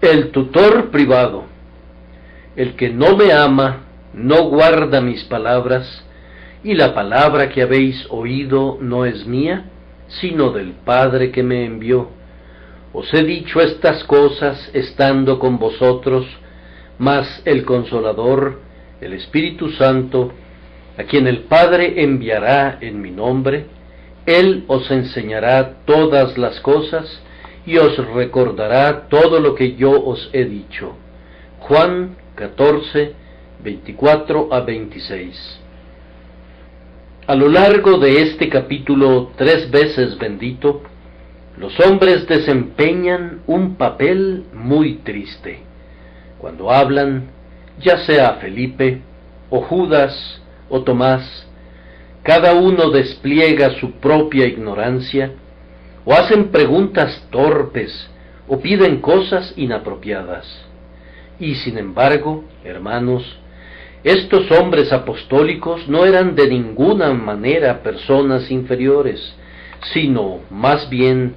El tutor privado. El que no me ama, no guarda mis palabras, y la palabra que habéis oído no es mía, sino del Padre que me envió. Os he dicho estas cosas estando con vosotros, mas el Consolador, el Espíritu Santo, a quien el Padre enviará en mi nombre, Él os enseñará todas las cosas y os recordará todo lo que yo os he dicho. Juan 14, 24 a 26. A lo largo de este capítulo 3 veces bendito, los hombres desempeñan un papel muy triste. Cuando hablan, ya sea Felipe, o Judas, o Tomás, cada uno despliega su propia ignorancia, o hacen preguntas torpes, o piden cosas inapropiadas. Y sin embargo, hermanos, estos hombres apostólicos no eran de ninguna manera personas inferiores, sino más bien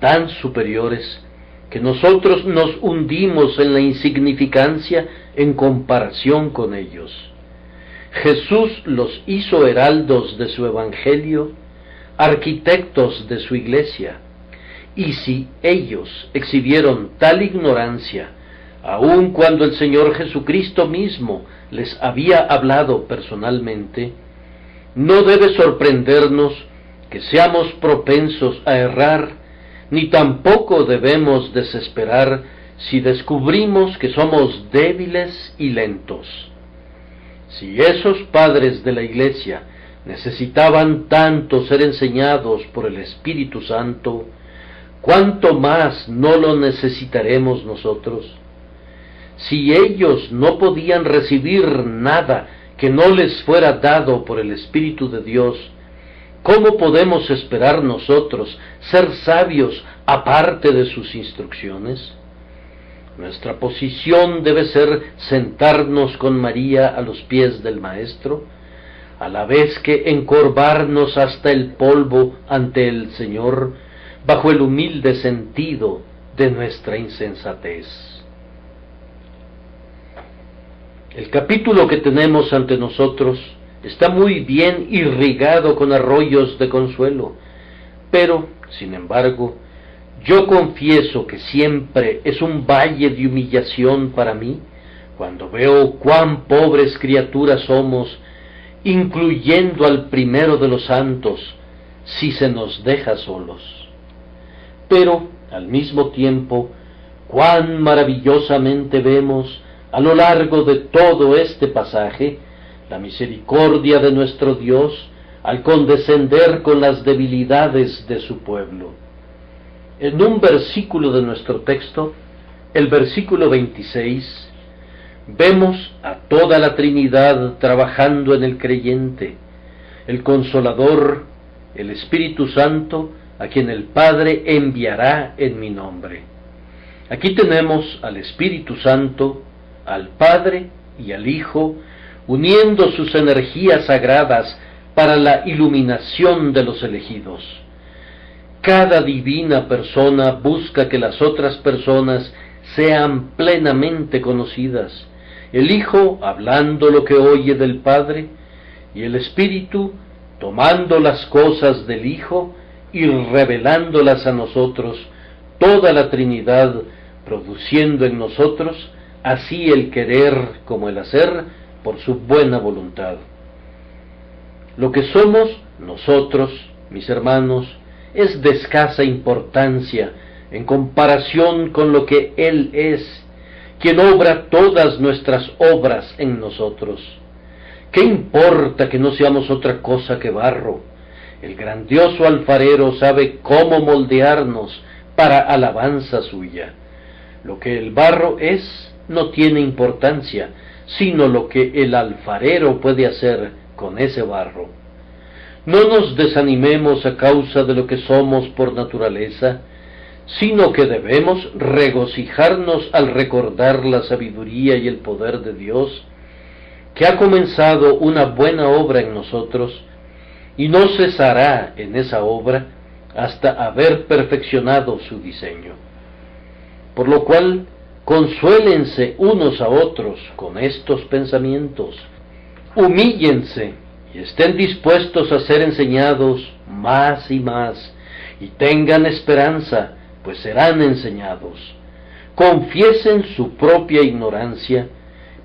tan superiores que nosotros nos hundimos en la insignificancia en comparación con ellos. Jesús los hizo heraldos de su evangelio, arquitectos de su iglesia, y si ellos exhibieron tal ignorancia, aun cuando el Señor Jesucristo mismo les había hablado personalmente, no debe sorprendernos que seamos propensos a errar, ni tampoco debemos desesperar si descubrimos que somos débiles y lentos. Si esos padres de la Iglesia necesitaban tanto ser enseñados por el Espíritu Santo, ¿cuánto más no lo necesitaremos nosotros? Si ellos no podían recibir nada que no les fuera dado por el Espíritu de Dios, ¿cómo podemos esperar nosotros ser sabios aparte de sus instrucciones? Nuestra posición debe ser sentarnos con María a los pies del Maestro, a la vez que encorvarnos hasta el polvo ante el Señor, bajo el humilde sentido de nuestra insensatez. El capítulo que tenemos ante nosotros está muy bien irrigado con arroyos de consuelo, pero, sin embargo, yo confieso que siempre es un valle de humillación para mí cuando veo cuán pobres criaturas somos, incluyendo al primero de los santos, si se nos deja solos. Pero, al mismo tiempo, cuán maravillosamente vemos, a lo largo de todo este pasaje, la misericordia de nuestro Dios al condescender con las debilidades de su pueblo. En un versículo de nuestro texto, el versículo 26, vemos a toda la Trinidad trabajando en el creyente, el Consolador, el Espíritu Santo, a quien el Padre enviará en mi nombre. Aquí tenemos al Espíritu Santo, al Padre y al Hijo, uniendo sus energías sagradas para la iluminación de los elegidos. Cada divina persona busca que las otras personas sean plenamente conocidas, el Hijo hablando lo que oye del Padre, y el Espíritu tomando las cosas del Hijo y revelándolas a nosotros, toda la Trinidad produciendo en nosotros así el querer como el hacer por su buena voluntad. Lo que somos nosotros, mis hermanos, es de escasa importancia en comparación con lo que Él es, quien obra todas nuestras obras en nosotros. ¿Qué importa que no seamos otra cosa que barro? El grandioso alfarero sabe cómo moldearnos para alabanza suya. Lo que el barro es no tiene importancia, sino lo que el alfarero puede hacer con ese barro. No nos desanimemos a causa de lo que somos por naturaleza, sino que debemos regocijarnos al recordar la sabiduría y el poder de Dios, que ha comenzado una buena obra en nosotros, y no cesará en esa obra hasta haber perfeccionado su diseño. Por lo cual, Consuélense unos a otros con estos pensamientos. Humíllense y estén dispuestos a ser enseñados más y más, y tengan esperanza, pues serán enseñados. Confiesen su propia ignorancia,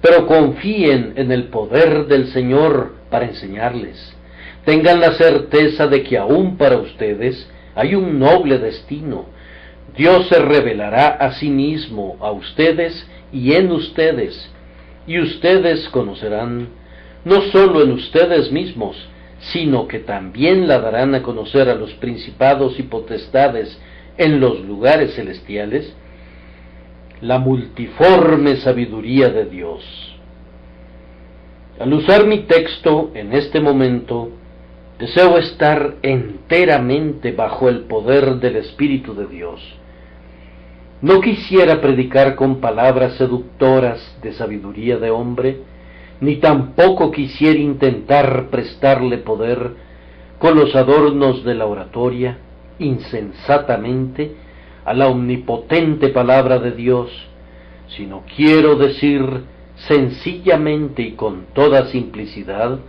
pero confíen en el poder del Señor para enseñarles. Tengan la certeza de que aún para ustedes hay un noble destino. Dios se revelará a sí mismo a ustedes y en ustedes, y ustedes conocerán, no solo en ustedes mismos, sino que también la darán a conocer a los principados y potestades en los lugares celestiales, la multiforme sabiduría de Dios. Al usar mi texto en este momento, deseo estar enteramente bajo el poder del Espíritu de Dios. No quisiera predicar con palabras seductoras de sabiduría de hombre, ni tampoco quisiera intentar prestarle poder con los adornos de la oratoria, insensatamente, a la omnipotente palabra de Dios, sino quiero decir sencillamente y con toda simplicidad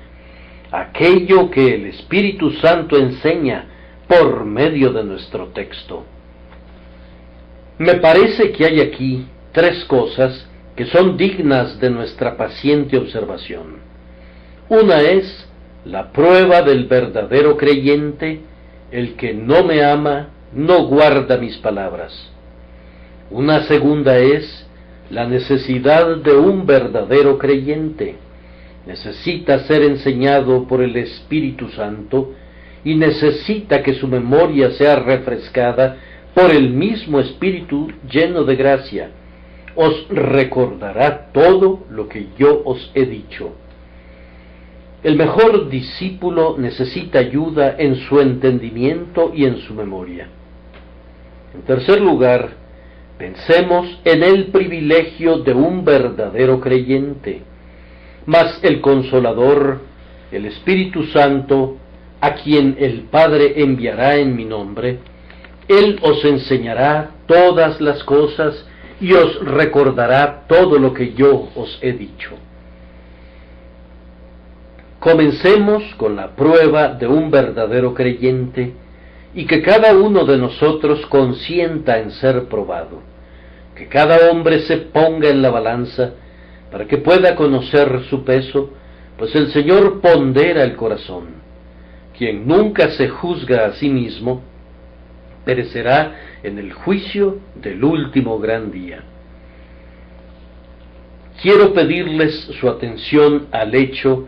aquello que el Espíritu Santo enseña por medio de nuestro texto. Me parece que hay aquí tres cosas que son dignas de nuestra paciente observación. Una es la prueba del verdadero creyente: el que no me ama no guarda mis palabras. Una segunda es la necesidad de un verdadero creyente. Necesita ser enseñado por el Espíritu Santo y necesita que su memoria sea refrescada por el mismo Espíritu lleno de gracia. Os recordará todo lo que yo os he dicho. El mejor discípulo necesita ayuda en su entendimiento y en su memoria. En tercer lugar, pensemos en el privilegio de un verdadero creyente. Mas el Consolador, el Espíritu Santo, a quien el Padre enviará en mi nombre, Él os enseñará todas las cosas y os recordará todo lo que yo os he dicho. Comencemos con la prueba de un verdadero creyente, y que cada uno de nosotros consienta en ser probado, que cada hombre se ponga en la balanza para que pueda conocer su peso, pues el Señor pondera el corazón. Quien nunca se juzga a sí mismo perecerá en el juicio del último gran día. Quiero pedirles su atención al hecho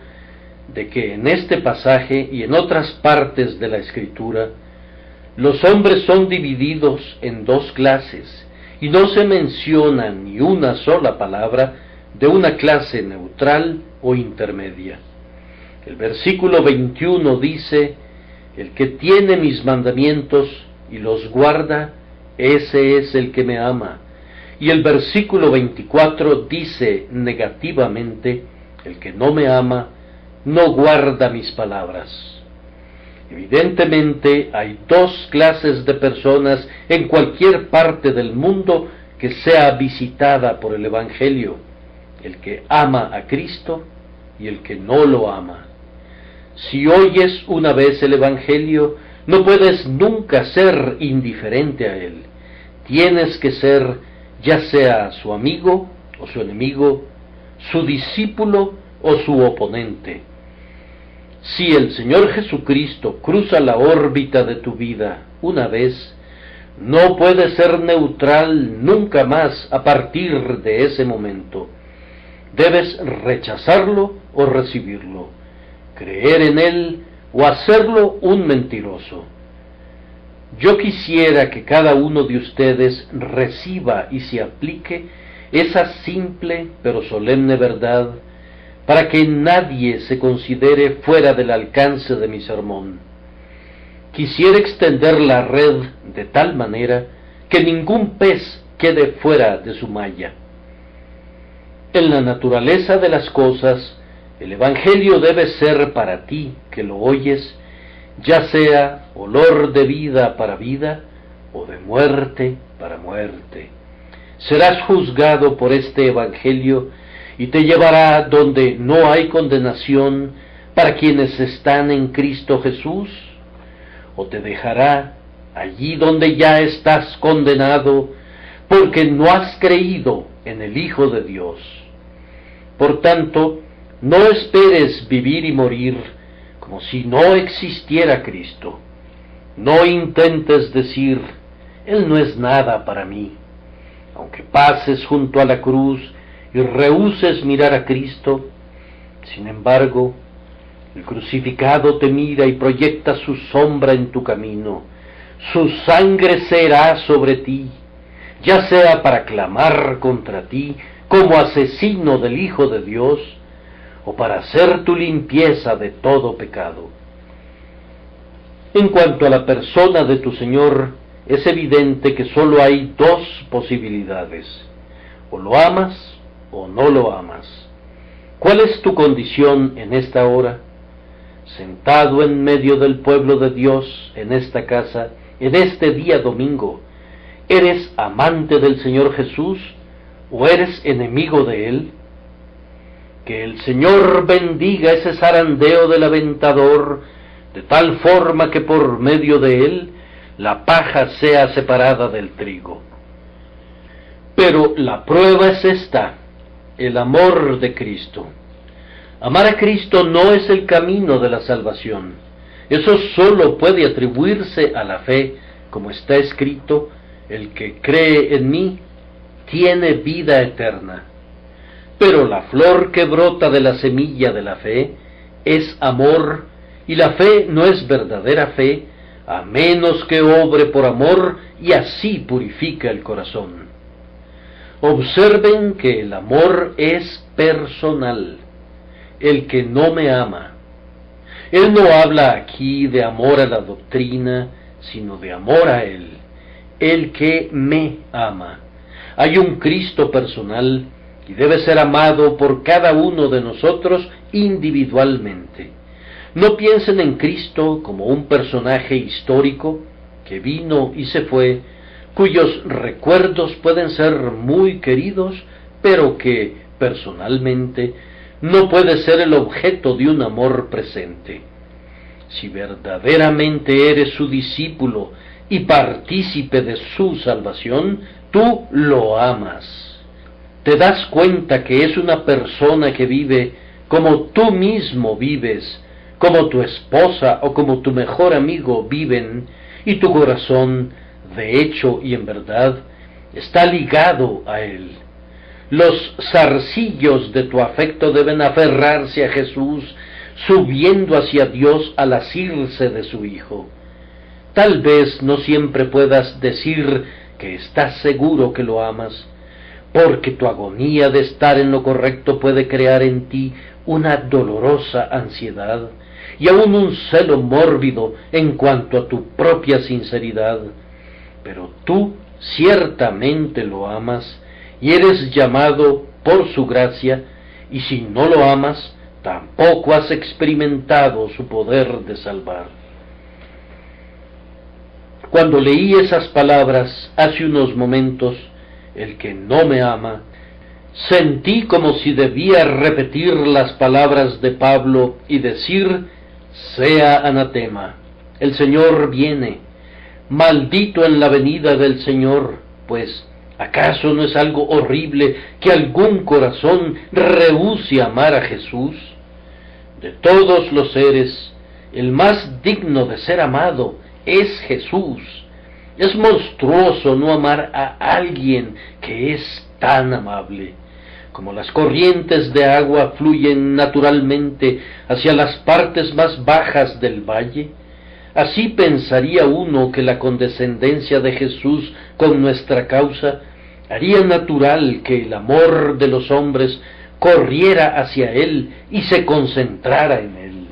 de que en este pasaje y en otras partes de la Escritura, los hombres son divididos en dos clases, y no se menciona ni una sola palabra de una clase neutral o intermedia. El versículo 21 dice: el que tiene mis mandamientos y los guarda, ese es el que me ama. Y el versículo 24 dice negativamente: el que no me ama, no guarda mis palabras. Evidentemente hay dos clases de personas en cualquier parte del mundo que sea visitada por el Evangelio: el que ama a Cristo y el que no lo ama. Si oyes una vez el Evangelio, no puedes nunca ser indiferente a él. Tienes que ser ya sea su amigo o su enemigo, su discípulo o su oponente. Si el Señor Jesucristo cruza la órbita de tu vida una vez, no puedes ser neutral nunca más a partir de ese momento. Debes rechazarlo o recibirlo, creer en él o hacerlo un mentiroso. Yo quisiera que cada uno de ustedes reciba y se aplique esa simple pero solemne verdad, para que nadie se considere fuera del alcance de mi sermón. Quisiera extender la red de tal manera que ningún pez quede fuera de su malla. En la naturaleza de las cosas, el Evangelio debe ser para ti, que lo oyes, ya sea olor de vida para vida, o de muerte para muerte. serás juzgado por este Evangelio y te llevará donde no hay condenación para quienes están en Cristo Jesús, o te dejará allí donde ya estás condenado, porque no has creído en el Hijo de Dios. Por tanto, no esperes vivir y morir como si no existiera Cristo. No intentes decir, Él no es nada para mí. Aunque pases junto a la cruz y rehúses mirar a Cristo, sin embargo, el crucificado te mira y proyecta su sombra en tu camino. Su sangre será sobre ti, ya sea para clamar contra ti como asesino del Hijo de Dios, o para hacer tu limpieza de todo pecado. En cuanto a la persona de tu Señor, es evidente que sólo hay dos posibilidades: o lo amas o no lo amas. ¿Cuál es tu condición en esta hora? Sentado en medio del pueblo de Dios en esta casa, en este día domingo, ¿eres amante del Señor Jesús o eres enemigo de Él? Que el Señor bendiga ese zarandeo del aventador, de tal forma que por medio de él la paja sea separada del trigo. Pero la prueba es esta: el amor de Cristo. Amar a Cristo no es el camino de la salvación. Eso solo puede atribuirse a la fe, como está escrito: el que cree en mí tiene vida eterna. Pero la flor que brota de la semilla de la fe es amor, y la fe no es verdadera fe, a menos que obre por amor y así purifica el corazón. Observen que el amor es personal. El que no me ama. Él no habla aquí de amor a la doctrina, sino de amor a Él. El que me ama. Hay un Cristo personal y debe ser amado por cada uno de nosotros individualmente. No piensen en Cristo como un personaje histórico que vino y se fue, cuyos recuerdos pueden ser muy queridos, pero que, personalmente, no puede ser el objeto de un amor presente. Si verdaderamente eres su discípulo y partícipe de su salvación, tú lo amas. Te das cuenta que es una persona que vive como tú mismo vives, como tu esposa o como tu mejor amigo viven, y tu corazón, de hecho y en verdad, está ligado a Él. Los zarcillos de tu afecto deben aferrarse a Jesús, subiendo hacia Dios al asirse de su Hijo. Tal vez no siempre puedas decir que estás seguro que lo amas, porque tu agonía de estar en lo correcto puede crear en ti una dolorosa ansiedad y aún un celo mórbido en cuanto a tu propia sinceridad. Pero tú ciertamente lo amas y eres llamado por su gracia, y si no lo amas, tampoco has experimentado su poder de salvar. Cuando leí esas palabras hace unos momentos, el que no me ama, sentí como si debía repetir las palabras de Pablo y decir: sea anatema, el Señor viene, maldito en la venida del Señor, pues ¿acaso no es algo horrible que algún corazón rehúse amar a Jesús? De todos los seres, el más digno de ser amado es Jesús. Es monstruoso no amar a alguien que es tan amable. Como las corrientes de agua fluyen naturalmente hacia las partes más bajas del valle, así pensaría uno que la condescendencia de Jesús con nuestra causa haría natural que el amor de los hombres corriera hacia Él y se concentrara en Él.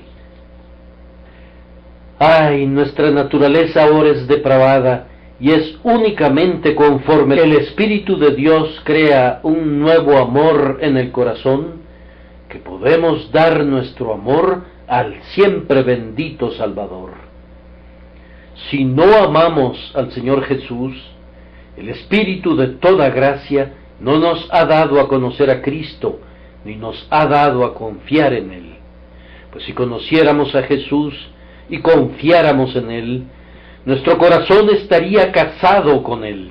Ay, nuestra naturaleza ahora es depravada, y es únicamente conforme el Espíritu de Dios crea un nuevo amor en el corazón, que podemos dar nuestro amor al siempre bendito Salvador. Si no amamos al Señor Jesús, El Espíritu de toda gracia no nos ha dado a conocer a Cristo, ni nos ha dado a confiar en Él. Pues si conociéramos a Jesús y confiáramos en Él, nuestro corazón estaría casado con Él.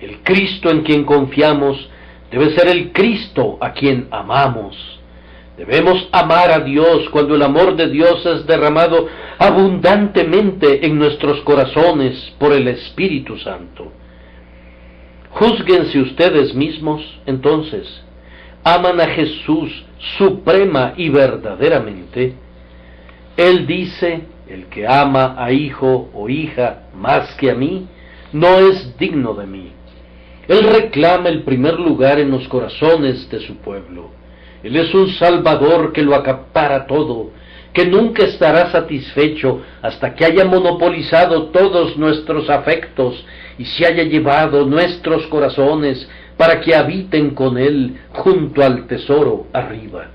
El Cristo en quien confiamos debe ser el Cristo a quien amamos. Debemos amar a Dios cuando el amor de Dios es derramado abundantemente en nuestros corazones por el Espíritu Santo. Júzguense ustedes mismos, entonces, ¿aman a Jesús suprema y verdaderamente? Él dice, el que ama a hijo o hija más que a mí, no es digno de mí. Él reclama el primer lugar en los corazones de su pueblo. Él es un Salvador que lo acapara todo, que nunca estará satisfecho hasta que haya monopolizado todos nuestros afectos y se haya llevado nuestros corazones para que habiten con Él junto al tesoro arriba.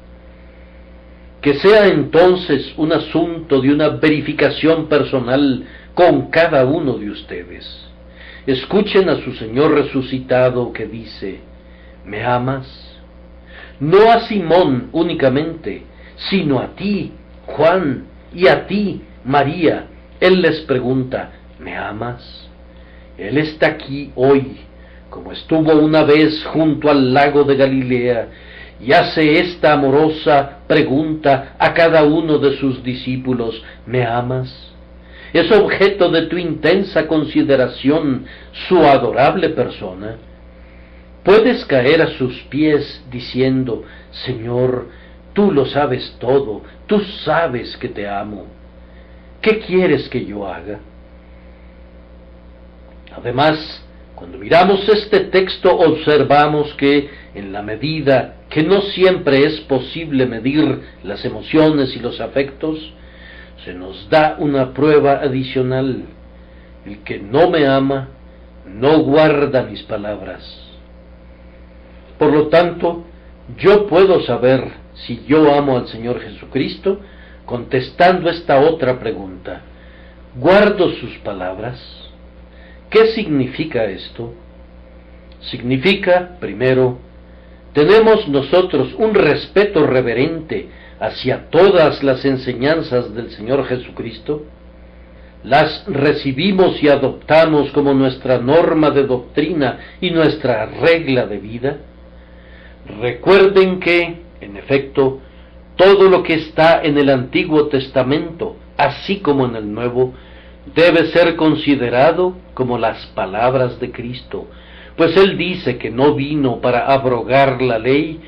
Que sea entonces un asunto de una verificación personal con cada uno de ustedes. Escuchen a su Señor resucitado que dice, ¿me amas? No a Simón únicamente, sino a ti, Juan, y a ti, María. Él les pregunta, ¿me amas? Él está aquí hoy, como estuvo una vez junto al lago de Galilea, y hace esta amorosa pregunta a cada uno de sus discípulos, ¿me amas? ¿Es objeto de tu intensa consideración su adorable persona? Puedes caer a sus pies diciendo, Señor, tú lo sabes todo, tú sabes que te amo. ¿Qué quieres que yo haga? Además, cuando miramos este texto observamos que en la medida que no siempre es posible medir las emociones y los afectos, se nos da una prueba adicional. El que no me ama, no guarda mis palabras. Por lo tanto, yo puedo saber si yo amo al Señor Jesucristo contestando esta otra pregunta. ¿Guardo sus palabras? ¿Qué significa esto? Significa, primero, tenemos nosotros un respeto reverente hacia todas las enseñanzas del Señor Jesucristo. Las recibimos y adoptamos como nuestra norma de doctrina y nuestra regla de vida. Recuerden que, en efecto, todo lo que está en el Antiguo Testamento, así como en el Nuevo, debe ser considerado como las palabras de Cristo, pues Él dice que no vino para abrogar la ley,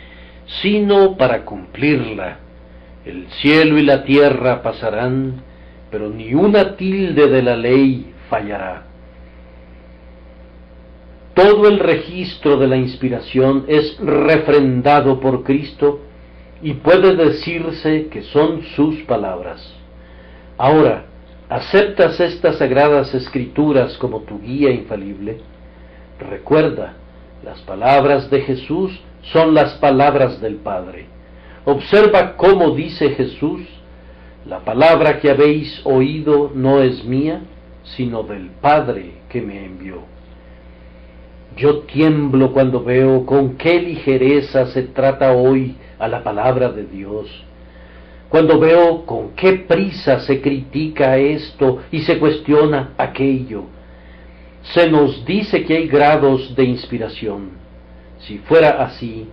sino para cumplirla. El cielo y la tierra pasarán, pero ni una tilde de la ley fallará. Todo el registro de la inspiración es refrendado por Cristo y puede decirse que son sus palabras. Ahora, ¿aceptas estas sagradas escrituras como tu guía infalible? Recuerda, las palabras de Jesús son las palabras del Padre. Observa cómo dice Jesús, la palabra que habéis oído no es mía, sino del Padre que me envió. Yo tiemblo cuando veo con qué ligereza se trata hoy a la palabra de Dios, cuando veo con qué prisa se critica esto y se cuestiona aquello. Se nos dice que hay grados de inspiración. Si fuera así,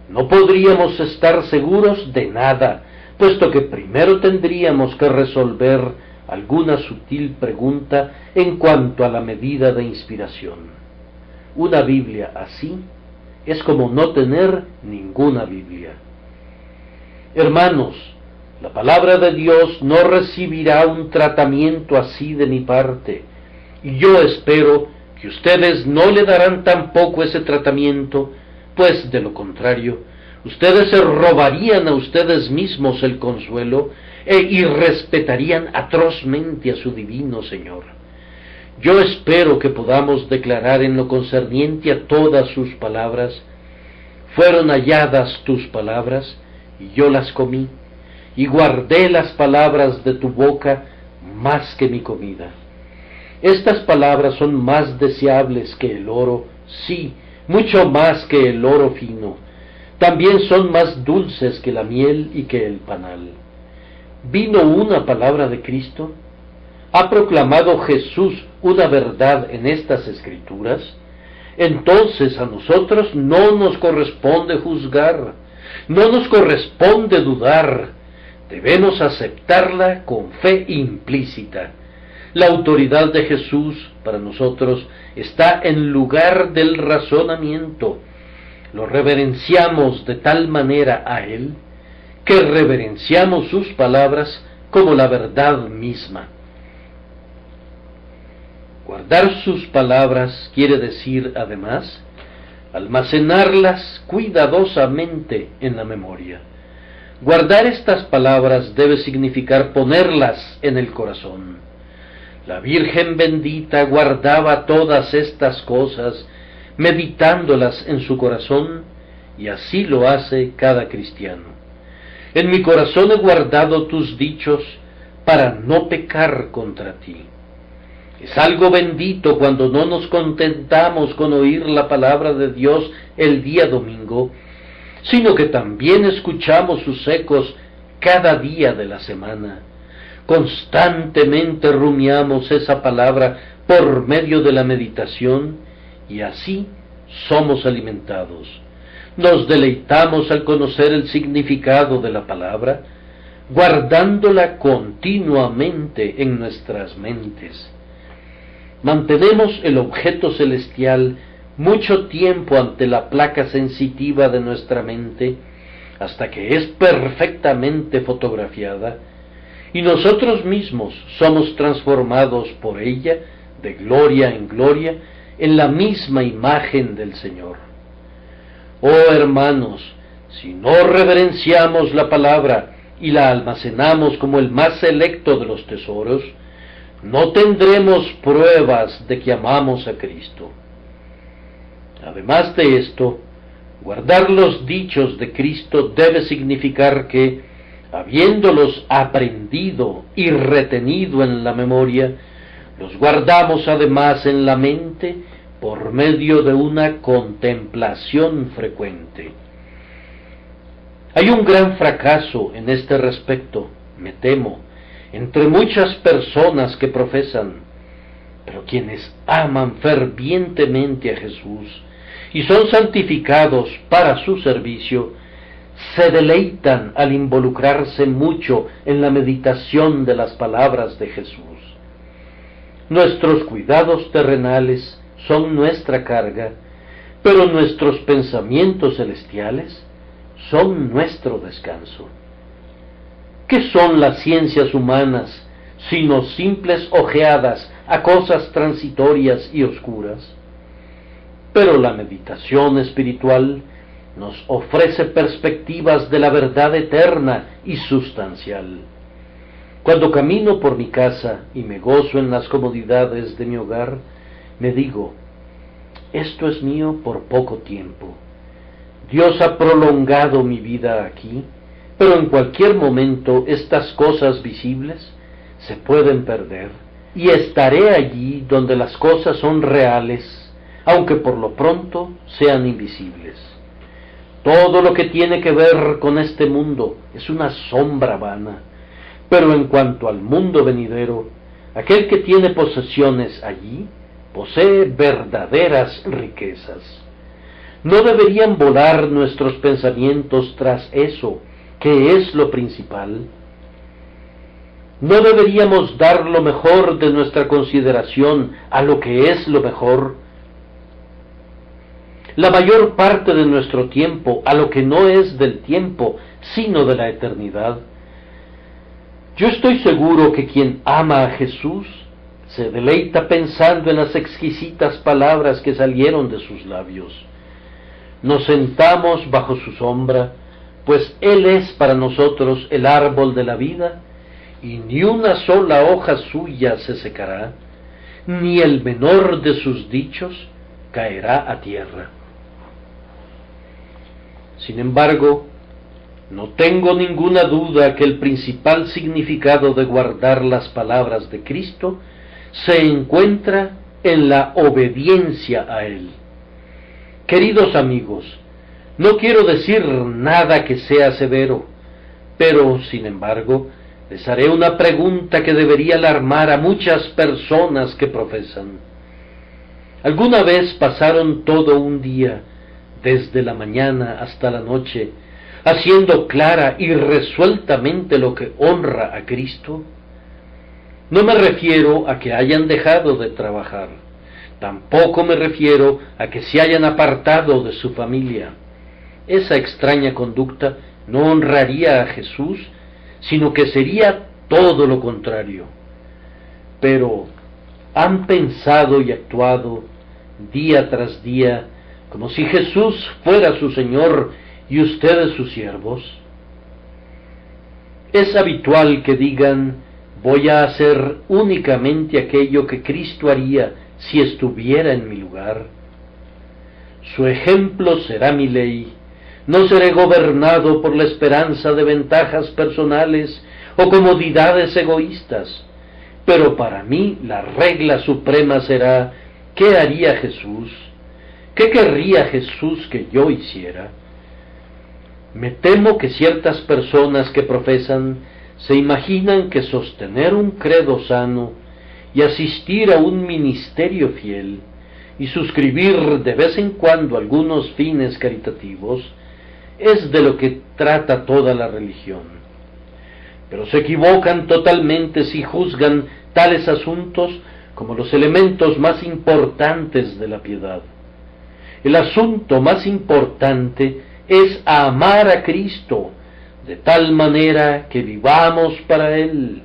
no podríamos estar seguros de nada, puesto que primero tendríamos que resolver alguna sutil pregunta en cuanto a la medida de inspiración. Una Biblia así es como no tener ninguna Biblia. Hermanos, la palabra de Dios no recibirá un tratamiento así de mi parte, y yo espero que ustedes no le darán tampoco ese tratamiento, pues de lo contrario, ustedes se robarían a ustedes mismos el consuelo e irrespetarían atrozmente a su divino Señor. Yo espero que podamos declarar en lo concerniente a todas sus palabras, fueron halladas tus palabras, y yo las comí, y guardé las palabras de tu boca más que mi comida. Estas palabras son más deseables que el oro, sí, mucho más que el oro fino. También son más dulces que la miel y que el panal. ¿Vino una palabra de Cristo? ¿Ha proclamado Jesús una verdad en estas Escrituras? Entonces a nosotros no nos corresponde juzgar, no nos corresponde dudar, debemos aceptarla con fe implícita. La autoridad de Jesús para nosotros está en lugar del razonamiento. Lo reverenciamos de tal manera a Él, que reverenciamos sus palabras como la verdad misma. Guardar sus palabras quiere decir, además, almacenarlas cuidadosamente en la memoria. Guardar estas palabras debe significar ponerlas en el corazón. La Virgen bendita guardaba todas estas cosas, meditándolas en su corazón, y así lo hace cada cristiano. En mi corazón he guardado tus dichos para no pecar contra ti. Es algo bendito cuando no nos contentamos con oír la palabra de Dios el día domingo, sino que también escuchamos sus ecos cada día de la semana. Constantemente rumiamos esa palabra por medio de la meditación y así somos alimentados. Nos deleitamos al conocer el significado de la palabra, guardándola continuamente en nuestras mentes. Mantenemos el objeto celestial mucho tiempo ante la placa sensitiva de nuestra mente, hasta que es perfectamente fotografiada, y nosotros mismos somos transformados por ella, de gloria en gloria, en la misma imagen del Señor. Oh hermanos, si no reverenciamos la palabra y la almacenamos como el más selecto de los tesoros, no tendremos pruebas de que amamos a Cristo. Además de esto, guardar los dichos de Cristo debe significar que, habiéndolos aprendido y retenido en la memoria, los guardamos además en la mente por medio de una contemplación frecuente. Hay un gran fracaso en este respecto, me temo, entre muchas personas que profesan, pero quienes aman fervientemente a Jesús y son santificados para su servicio, se deleitan al involucrarse mucho en la meditación de las palabras de Jesús. Nuestros cuidados terrenales son nuestra carga, pero nuestros pensamientos celestiales son nuestro descanso. ¿Qué son las ciencias humanas sino simples ojeadas a cosas transitorias y oscuras? Pero la meditación espiritual nos ofrece perspectivas de la verdad eterna y sustancial. Cuando camino por mi casa y me gozo en las comodidades de mi hogar, me digo, esto es mío por poco tiempo. Dios ha prolongado mi vida aquí, pero en cualquier momento estas cosas visibles se pueden perder, y estaré allí donde las cosas son reales, aunque por lo pronto sean invisibles. Todo lo que tiene que ver con este mundo es una sombra vana, pero en cuanto al mundo venidero, aquel que tiene posesiones allí, posee verdaderas riquezas. No deberían volar nuestros pensamientos tras eso, que es lo principal. No deberíamos dar lo mejor de nuestra consideración a lo que es lo mejor, la mayor parte de nuestro tiempo a lo que no es del tiempo, sino de la eternidad. Yo estoy seguro que quien ama a Jesús se deleita pensando en las exquisitas palabras que salieron de sus labios. Nos sentamos bajo su sombra, pues Él es para nosotros el árbol de la vida, y ni una sola hoja suya se secará, ni el menor de sus dichos caerá a tierra. Sin embargo, no tengo ninguna duda que el principal significado de guardar las palabras de Cristo se encuentra en la obediencia a Él. Queridos amigos, no quiero decir nada que sea severo, pero, sin embargo, les haré una pregunta que debería alarmar a muchas personas que profesan. ¿Alguna vez pasaron todo un día, desde la mañana hasta la noche, haciendo clara y resueltamente lo que honra a Cristo? No me refiero a que hayan dejado de trabajar, tampoco me refiero a que se hayan apartado de su familia. Esa extraña conducta no honraría a Jesús, sino que sería todo lo contrario. Pero, ¿han pensado y actuado día tras día como si Jesús fuera su Señor y ustedes sus siervos? Es habitual que digan: voy a hacer únicamente aquello que Cristo haría si estuviera en mi lugar. Su ejemplo será mi ley. No seré gobernado por la esperanza de ventajas personales o comodidades egoístas, pero para mí la regla suprema será: ¿qué haría Jesús? ¿Qué querría Jesús que yo hiciera? Me temo que ciertas personas que profesan se imaginan que sostener un credo sano y asistir a un ministerio fiel y suscribir de vez en cuando algunos fines caritativos es de lo que trata toda la religión. Pero se equivocan totalmente si juzgan tales asuntos como los elementos más importantes de la piedad. El asunto más importante es amar a Cristo de tal manera que vivamos para Él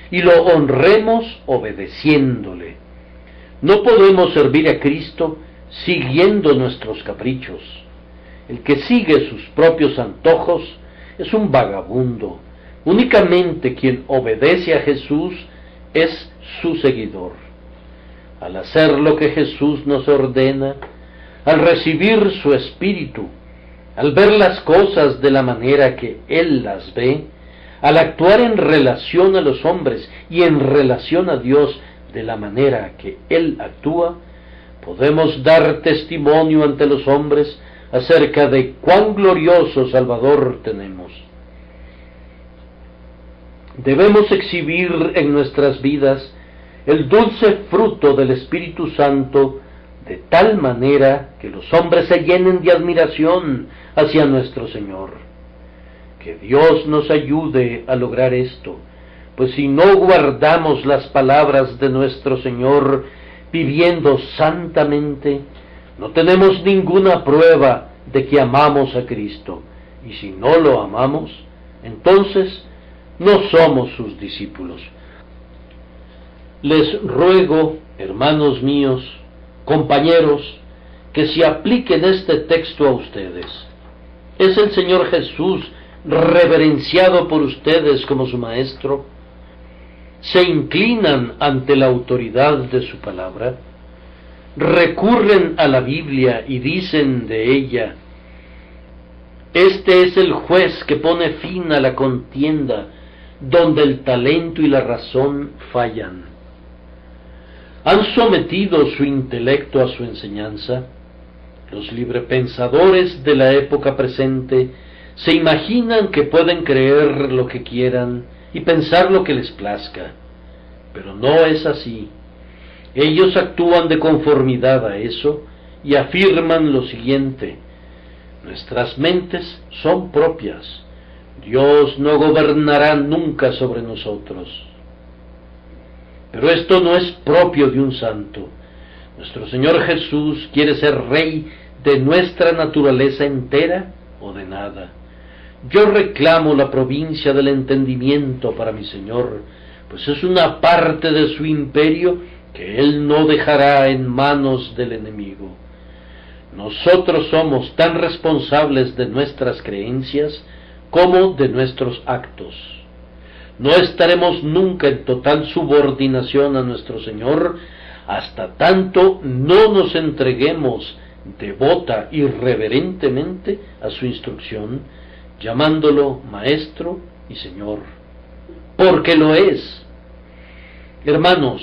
y lo honremos obedeciéndole. No podemos servir a Cristo siguiendo nuestros caprichos. El que sigue sus propios antojos es un vagabundo. Únicamente quien obedece a Jesús es su seguidor. Al hacer lo que Jesús nos ordena, al recibir su Espíritu, al ver las cosas de la manera que Él las ve, al actuar en relación a los hombres y en relación a Dios de la manera que Él actúa, podemos dar testimonio ante los hombres acerca de cuán glorioso Salvador tenemos. Debemos exhibir en nuestras vidas el dulce fruto del Espíritu Santo de tal manera que los hombres se llenen de admiración hacia nuestro Señor. Que Dios nos ayude a lograr esto, pues si no guardamos las palabras de nuestro Señor viviendo santamente, no tenemos ninguna prueba de que amamos a Cristo, y si no lo amamos, entonces no somos sus discípulos. Les ruego, hermanos míos, compañeros, que se apliquen este texto a ustedes. ¿Es el Señor Jesús reverenciado por ustedes como su Maestro? ¿Se inclinan ante la autoridad de su palabra? ¿Recurren a la Biblia y dicen de ella: este es el juez que pone fin a la contienda donde el talento y la razón fallan? ¿Han sometido su intelecto a su enseñanza? Los librepensadores de la época presente se imaginan que pueden creer lo que quieran y pensar lo que les plazca, pero no es así. Ellos actúan de conformidad a eso y afirman lo siguiente: nuestras mentes son propias, Dios no gobernará nunca sobre nosotros. Pero esto no es propio de un santo. Nuestro Señor Jesús quiere ser Rey de nuestra naturaleza entera o de nada. Yo reclamo la provincia del entendimiento para mi Señor, pues es una parte de su imperio que Él no dejará en manos del enemigo. Nosotros somos tan responsables de nuestras creencias como de nuestros actos. No estaremos nunca en total subordinación a nuestro Señor hasta tanto no nos entreguemos devota y reverentemente a su instrucción, llamándolo Maestro y Señor, porque lo es. Hermanos,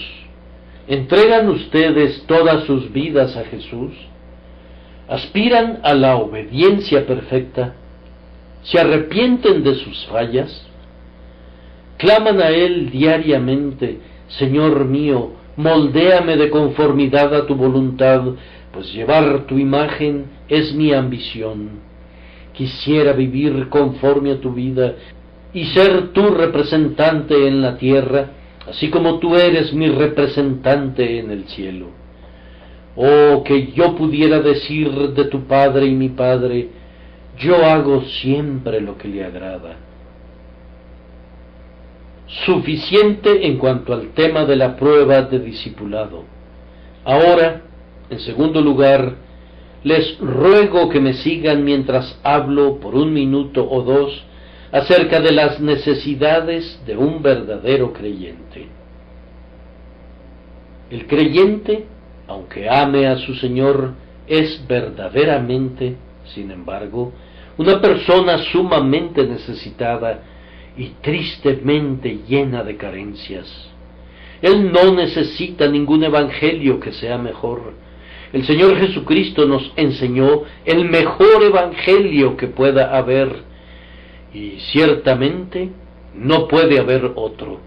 ¿Entregan ustedes todas sus vidas a Jesús? ¿Aspiran a la obediencia perfecta? ¿Se arrepienten de sus fallas? ¿Claman a Él diariamente: Señor mío, moldéame de conformidad a tu voluntad, pues llevar tu imagen es mi ambición? Quisiera vivir conforme a tu vida y ser tu representante en la tierra, así como tú eres mi representante en el cielo. Oh, que yo pudiera decir de tu Padre y mi Padre: yo hago siempre lo que le agrada. Suficiente en cuanto al tema de la prueba de discipulado. Ahora, en segundo lugar, les ruego que me sigan mientras hablo por 1 minuto o 2 acerca de las necesidades de un verdadero creyente. El creyente, aunque ame a su Señor, es verdaderamente, sin embargo, una persona sumamente necesitada y tristemente llena de carencias. Él no necesita ningún evangelio que sea mejor. El Señor Jesucristo nos enseñó el mejor evangelio que pueda haber, y ciertamente no puede haber otro.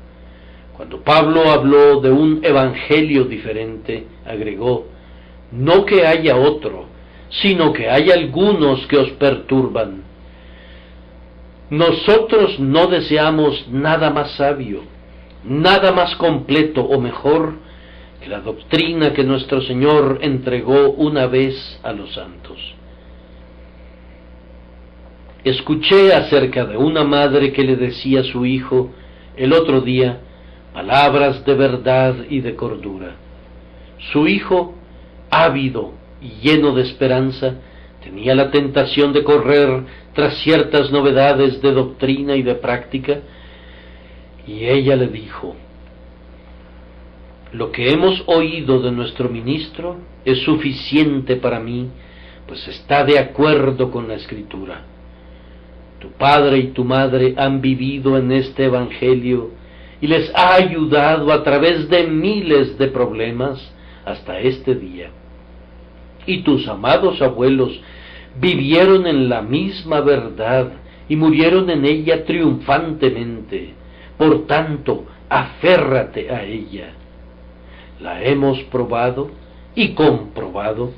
Cuando Pablo habló de un evangelio diferente, agregó: no que haya otro, sino que hay algunos que os perturban. Nosotros no deseamos nada más sabio, nada más completo o mejor que la doctrina que nuestro Señor entregó una vez a los santos. Escuché acerca de una madre que le decía a su hijo el otro día palabras de verdad y de cordura. Su hijo, ávido y lleno de esperanza, tenía la tentación de correr tras ciertas novedades de doctrina y de práctica, y ella le dijo: lo que hemos oído de nuestro ministro es suficiente para mí, pues está de acuerdo con la Escritura. Tu padre y tu madre han vivido en este evangelio y les ha ayudado a través de miles de problemas hasta este día. Y tus amados abuelos vivieron en la misma verdad y murieron en ella triunfantemente. Por tanto, aférrate a ella. La hemos probado y comprobado,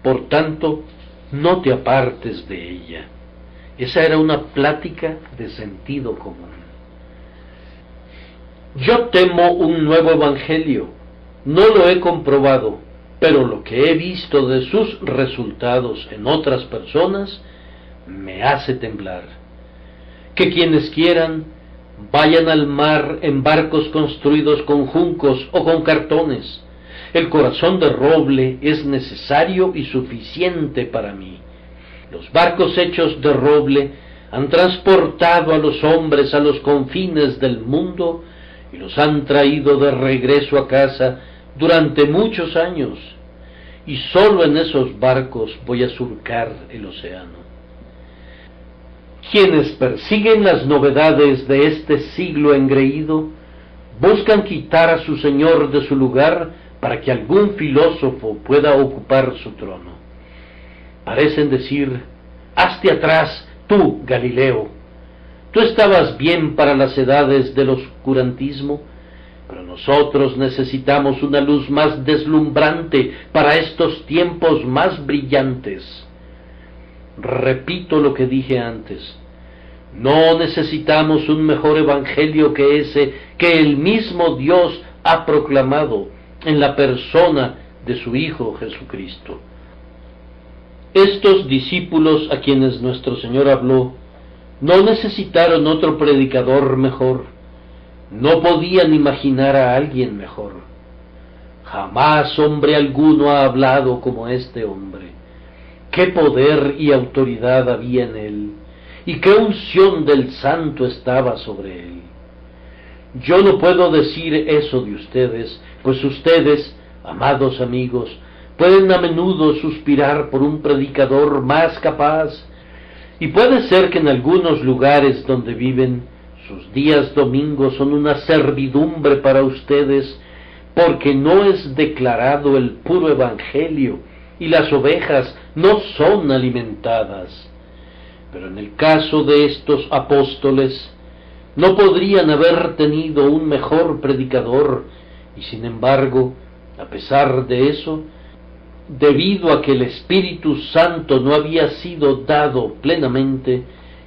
por tanto, no te apartes de ella. Esa era una plática de sentido común. Yo temo un nuevo evangelio. No lo he comprobado, pero lo que he visto de sus resultados en otras personas me hace temblar. Que quienes quieran vayan al mar en barcos construidos con juncos o con cartones. El corazón de roble es necesario y suficiente para mí. Los barcos hechos de roble han transportado a los hombres a los confines del mundo y los han traído de regreso a casa durante muchos años, y solo en esos barcos voy a surcar el océano. Quienes persiguen las novedades de este siglo engreído buscan quitar a su Señor de su lugar para que algún filósofo pueda ocupar su trono. Parecen decir: hazte atrás, tú, Galileo. Tú estabas bien para las edades del oscurantismo, pero nosotros necesitamos una luz más deslumbrante para estos tiempos más brillantes. Repito lo que dije antes: no necesitamos un mejor evangelio que ese que el mismo Dios ha proclamado en la persona de su Hijo Jesucristo. Estos discípulos a quienes nuestro Señor habló no necesitaron otro predicador mejor, no podían imaginar a alguien mejor. Jamás hombre alguno ha hablado como este hombre. Qué poder y autoridad había en él, y qué unción del Santo estaba sobre él. Yo no puedo decir eso de ustedes, pues ustedes, amados amigos, pueden a menudo suspirar por un predicador más capaz, y puede ser que en algunos lugares donde viven, sus días domingos son una servidumbre para ustedes, porque no es declarado el puro evangelio, y las ovejas no son alimentadas. Pero en el caso de estos apóstoles, no podrían haber tenido un mejor predicador, y sin embargo, a pesar de eso, debido a que el Espíritu Santo no había sido dado plenamente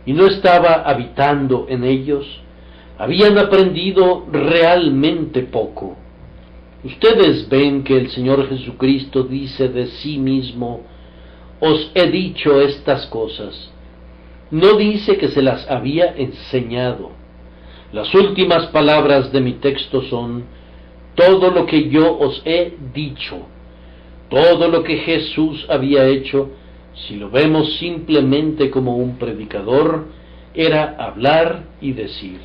y no estaba habitando en ellos, habían aprendido realmente poco. Ustedes ven que el Señor Jesucristo dice de sí mismo: os he dicho estas cosas. No dice que se las había enseñado. Las últimas palabras de mi texto son: todo lo que yo os he dicho. Todo lo que Jesús había hecho, si lo vemos simplemente como un predicador, era hablar y decir.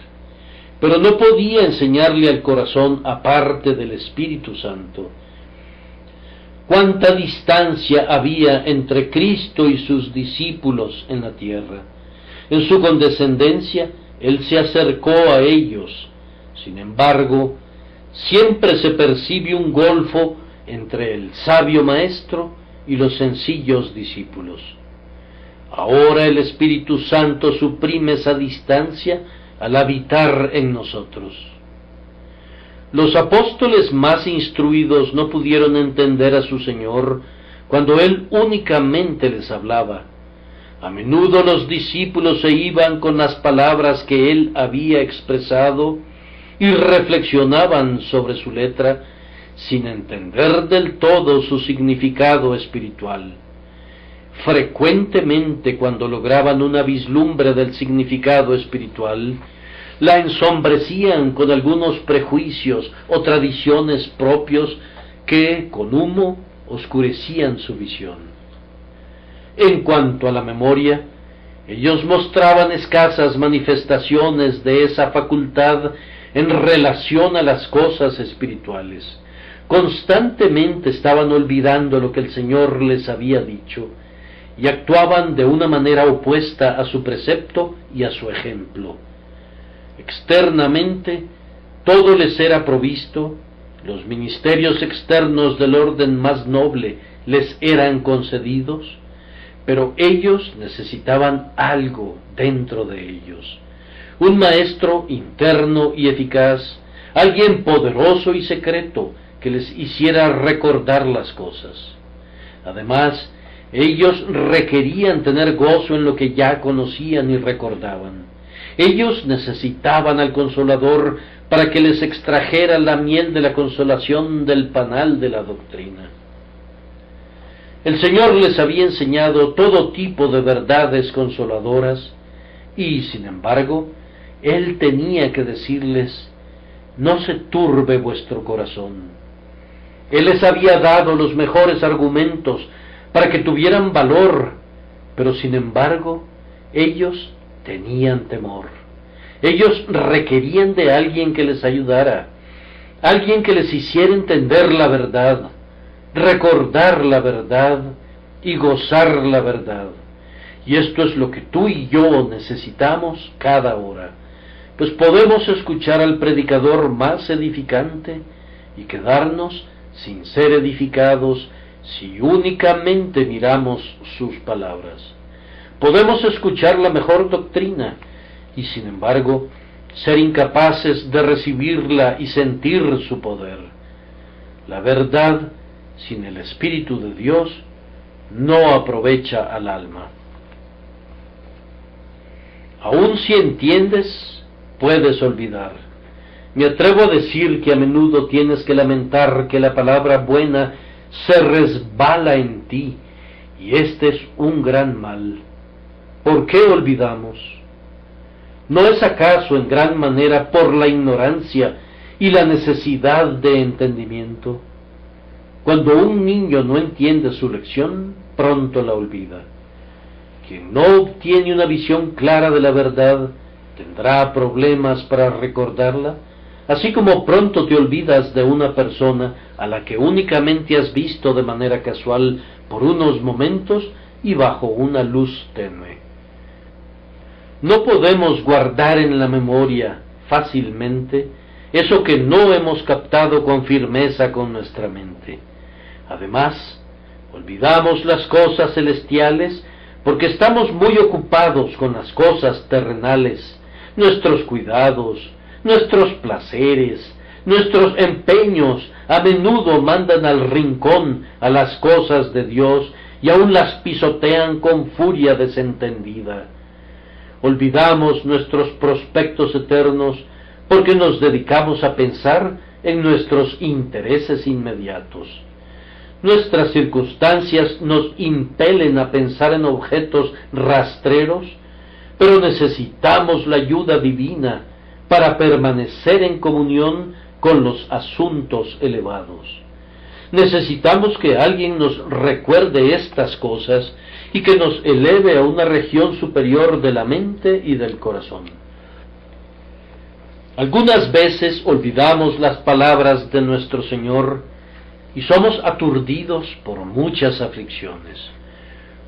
Pero no podía enseñarle al corazón aparte del Espíritu Santo. ¿Cuánta distancia había entre Cristo y sus discípulos en la tierra? En su condescendencia, Él se acercó a ellos. Sin embargo, siempre se percibe un golfo entre el sabio maestro y los sencillos discípulos. Ahora el Espíritu Santo suprime esa distancia al habitar en nosotros. Los apóstoles más instruidos no pudieron entender a su Señor cuando Él únicamente les hablaba. A menudo los discípulos se iban con las palabras que Él había expresado y reflexionaban sobre su letra sin entender del todo su significado espiritual. Frecuentemente, cuando lograban una vislumbre del significado espiritual, la ensombrecían con algunos prejuicios o tradiciones propios que, con humo, oscurecían su visión. En cuanto a la memoria, ellos mostraban escasas manifestaciones de esa facultad en relación a las cosas espirituales. Constantemente estaban olvidando lo que el Señor les había dicho y actuaban de una manera opuesta a su precepto y a su ejemplo. Externamente, todo les era provisto, los ministerios externos del orden más noble les eran concedidos, pero ellos necesitaban algo dentro de ellos, un maestro interno y eficaz, alguien poderoso y secreto que les hiciera recordar las cosas. Además, ellos requerían tener gozo en lo que ya conocían y recordaban. Ellos necesitaban al Consolador para que les extrajera la miel de la consolación del panal de la doctrina. El Señor les había enseñado todo tipo de verdades consoladoras y, sin embargo, Él tenía que decirles: no se turbe vuestro corazón. Él les había dado los mejores argumentos para que tuvieran valor, pero sin embargo, ellos tenían temor. Ellos requerían de alguien que les ayudara, alguien que les hiciera entender la verdad, recordar la verdad y gozar la verdad. Y esto es lo que tú y yo necesitamos cada hora, pues podemos escuchar al predicador más edificante y quedarnos sin ser edificados si únicamente miramos sus palabras. Podemos escuchar la mejor doctrina y, sin embargo, ser incapaces de recibirla y sentir su poder. La verdad, sin el Espíritu de Dios, no aprovecha al alma. Aun si entiendes, puedes olvidar. Me atrevo a decir que a menudo tienes que lamentar que la palabra buena se resbala en ti, y este es un gran mal. ¿Por qué olvidamos? ¿No es acaso en gran manera por la ignorancia y la necesidad de entendimiento? Cuando un niño no entiende su lección, pronto la olvida. Quien no obtiene una visión clara de la verdad, tendrá problemas para recordarla, así como pronto te olvidas de una persona a la que únicamente has visto de manera casual por unos momentos y bajo una luz tenue. No podemos guardar en la memoria fácilmente eso que no hemos captado con firmeza con nuestra mente. Además, olvidamos las cosas celestiales porque estamos muy ocupados con las cosas terrenales, nuestros cuidados, nuestros placeres, nuestros empeños a menudo mandan al rincón a las cosas de Dios y aún las pisotean con furia desentendida. Olvidamos nuestros prospectos eternos porque nos dedicamos a pensar en nuestros intereses inmediatos. Nuestras circunstancias nos impelen a pensar en objetos rastreros, pero necesitamos la ayuda divina para permanecer en comunión con los asuntos elevados. Necesitamos que alguien nos recuerde estas cosas y que nos eleve a una región superior de la mente y del corazón. Algunas veces olvidamos las palabras de nuestro Señor y somos aturdidos por muchas aflicciones.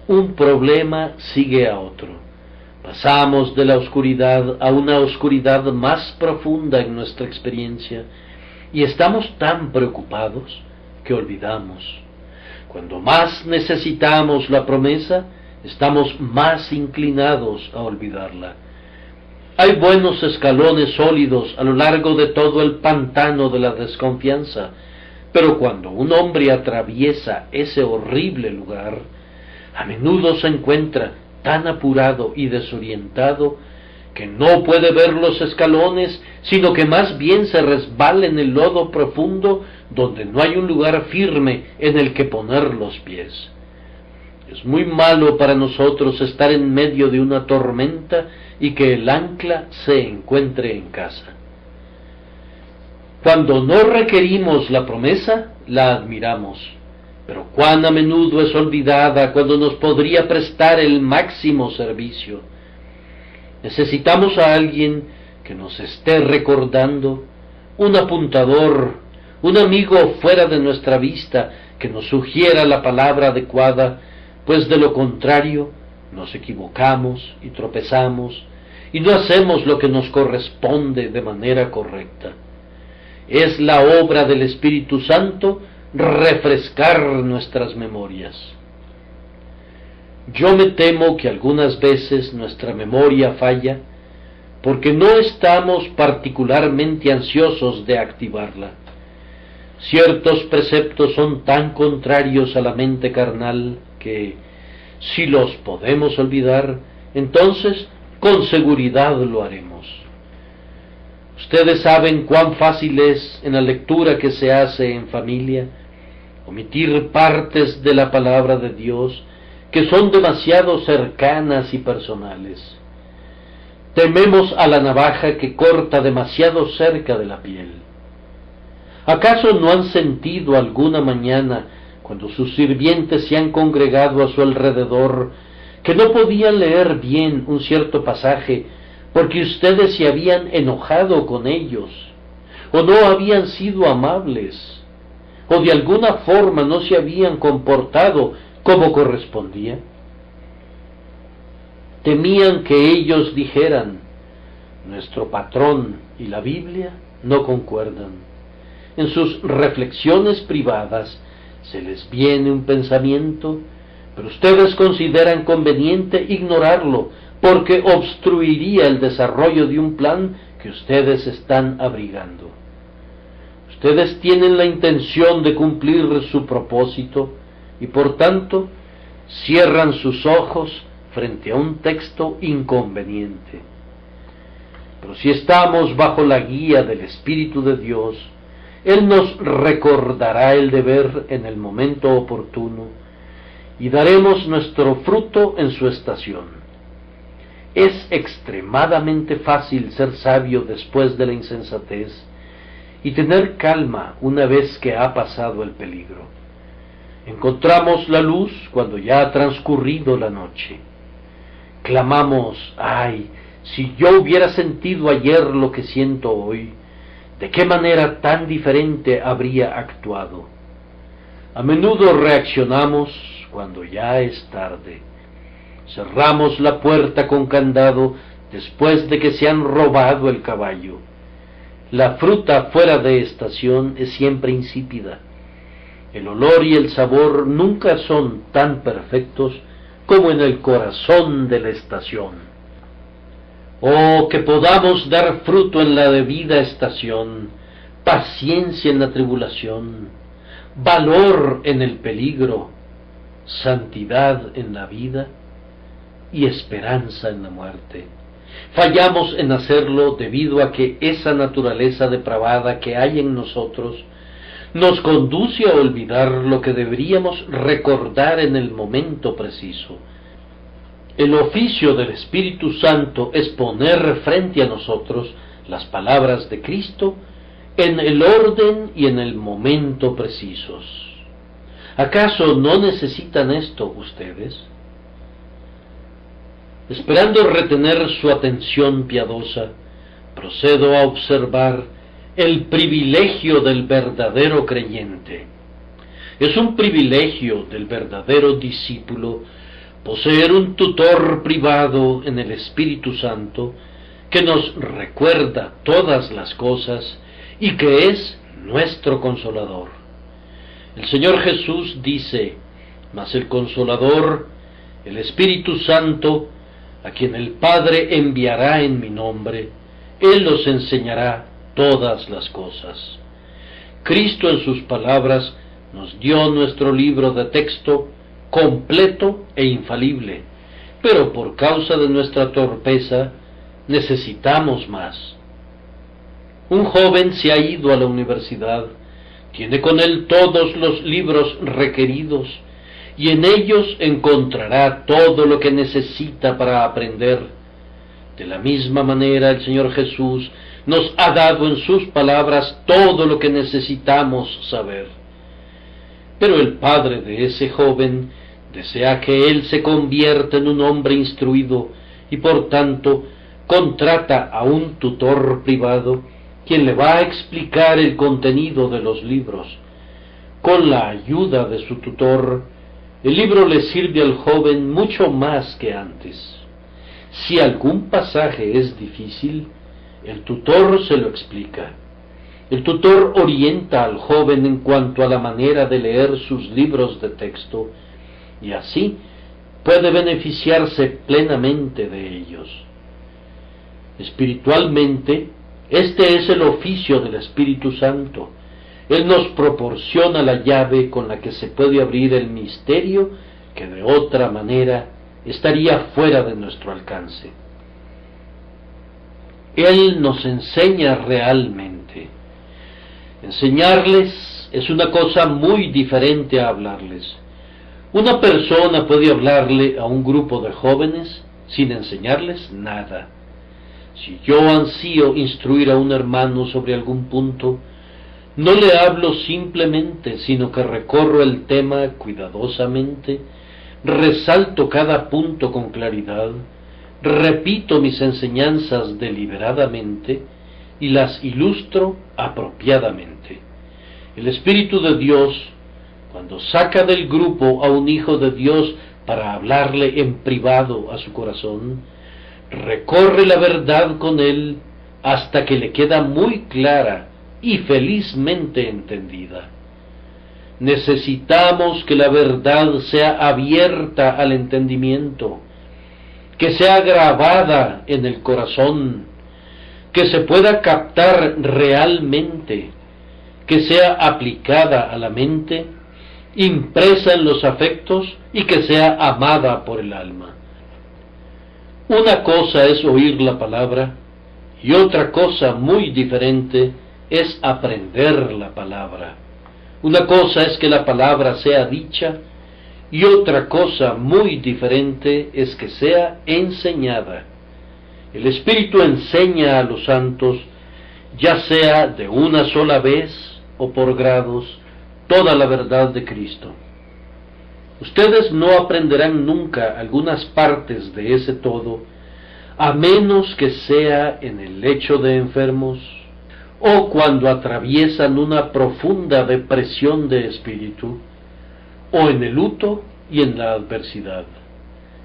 Un problema sigue a otro. Pasamos de la oscuridad a una oscuridad más profunda en nuestra experiencia y estamos tan preocupados que olvidamos. Cuando más necesitamos la promesa, estamos más inclinados a olvidarla. Hay buenos escalones sólidos a lo largo de todo el pantano de la desconfianza, pero cuando un hombre atraviesa ese horrible lugar, a menudo se encuentra tan apurado y desorientado que no puede ver los escalones, sino que más bien se resbala en el lodo profundo donde no hay un lugar firme en el que poner los pies. Es muy malo para nosotros estar en medio de una tormenta y que el ancla se encuentre en casa. Cuando no requerimos la promesa, la admiramos, pero cuán a menudo es olvidada cuando nos podría prestar el máximo servicio. Necesitamos a alguien que nos esté recordando, un apuntador, un amigo fuera de nuestra vista que nos sugiera la palabra adecuada, pues de lo contrario nos equivocamos y tropezamos y no hacemos lo que nos corresponde de manera correcta. Es la obra del Espíritu Santo refrescar nuestras memorias. Yo me temo que algunas veces nuestra memoria falla porque no estamos particularmente ansiosos de activarla. Ciertos preceptos son tan contrarios a la mente carnal que, si los podemos olvidar, entonces con seguridad lo haremos. Ustedes saben cuán fácil es, en la lectura que se hace en familia, omitir partes de la palabra de Dios que son demasiado cercanas y personales. Tememos a la navaja que corta demasiado cerca de la piel. ¿Acaso no han sentido alguna mañana, cuando sus sirvientes se han congregado a su alrededor, que no podían leer bien un cierto pasaje porque ustedes se habían enojado con ellos, o no habían sido amables, o de alguna forma no se habían comportado como correspondía? Temían que ellos dijeran: nuestro patrón y la Biblia no concuerdan. En sus reflexiones privadas se les viene un pensamiento, pero ustedes consideran conveniente ignorarlo porque obstruiría el desarrollo de un plan que ustedes están abrigando. Ustedes tienen la intención de cumplir su propósito y por tanto cierran sus ojos frente a un texto inconveniente. Pero si estamos bajo la guía del Espíritu de Dios, Él nos recordará el deber en el momento oportuno y daremos nuestro fruto en su estación. Es extremadamente fácil ser sabio después de la insensatez y tener calma una vez que ha pasado el peligro. Encontramos la luz cuando ya ha transcurrido la noche. Clamamos: ¡ay! Si yo hubiera sentido ayer lo que siento hoy, ¿de qué manera tan diferente habría actuado? A menudo reaccionamos cuando ya es tarde. Cerramos la puerta con candado después de que se han robado el caballo. La fruta fuera de estación es siempre insípida. El olor y el sabor nunca son tan perfectos como en el corazón de la estación. Oh, que podamos dar fruto en la debida estación, paciencia en la tribulación, valor en el peligro, santidad en la vida y esperanza en la muerte. Fallamos en hacerlo debido a que esa naturaleza depravada que hay en nosotros nos conduce a olvidar lo que deberíamos recordar en el momento preciso. El oficio del Espíritu Santo es poner frente a nosotros las palabras de Cristo en el orden y en el momento precisos. ¿Acaso no necesitan esto ustedes? Esperando retener su atención piadosa, procedo a observar el privilegio del verdadero creyente. Es un privilegio del verdadero discípulo poseer un tutor privado en el Espíritu Santo que nos recuerda todas las cosas y que es nuestro consolador. El Señor Jesús dice: mas el Consolador, el Espíritu Santo, a quien el Padre enviará en mi nombre, Él os enseñará todas las cosas. Cristo en sus palabras nos dio nuestro libro de texto completo e infalible, pero por causa de nuestra torpeza necesitamos más. Un joven se ha ido a la universidad, tiene con él todos los libros requeridos, y en ellos encontrará todo lo que necesita para aprender. De la misma manera el Señor Jesús nos ha dado en sus palabras todo lo que necesitamos saber. Pero el padre de ese joven desea que él se convierta en un hombre instruido y por tanto contrata a un tutor privado quien le va a explicar el contenido de los libros. Con la ayuda de su tutor, el libro le sirve al joven mucho más que antes. Si algún pasaje es difícil, el tutor se lo explica. El tutor orienta al joven en cuanto a la manera de leer sus libros de texto, y así puede beneficiarse plenamente de ellos. Espiritualmente, este es el oficio del Espíritu Santo. Él nos proporciona la llave con la que se puede abrir el misterio que de otra manera estaría fuera de nuestro alcance. Él nos enseña realmente. Enseñarles es una cosa muy diferente a hablarles. Una persona puede hablarle a un grupo de jóvenes sin enseñarles nada. Si yo ansío instruir a un hermano sobre algún punto, no le hablo simplemente, sino que recorro el tema cuidadosamente, resalto cada punto con claridad, repito mis enseñanzas deliberadamente y las ilustro apropiadamente. El Espíritu de Dios, cuando saca del grupo a un hijo de Dios para hablarle en privado a su corazón, recorre la verdad con él hasta que le queda muy clara y felizmente entendida. Necesitamos que la verdad sea abierta al entendimiento, que sea grabada en el corazón, que se pueda captar realmente, que sea aplicada a la mente, impresa en los afectos y que sea amada por el alma. Una cosa es oír la palabra y otra cosa muy diferente es aprender la palabra. Una cosa es que la palabra sea dicha y otra cosa muy diferente es que sea enseñada. El Espíritu enseña a los santos, ya sea de una sola vez o por grados, toda la verdad de Cristo. Ustedes no aprenderán nunca algunas partes de ese todo, a menos que sea en el lecho de enfermos, o cuando atraviesan una profunda depresión de espíritu, o en el luto y en la adversidad,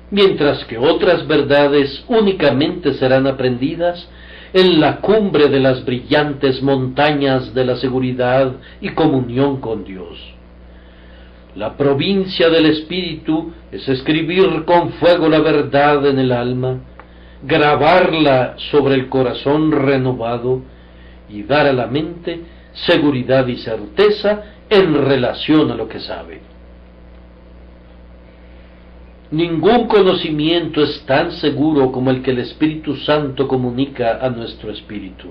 mientras que otras verdades únicamente serán aprendidas en la cumbre de las brillantes montañas de la seguridad y comunión con Dios. La provincia del Espíritu es escribir con fuego la verdad en el alma, grabarla sobre el corazón renovado y dar a la mente seguridad y certeza en relación a lo que sabe. Ningún conocimiento es tan seguro como el que el Espíritu Santo comunica a nuestro espíritu.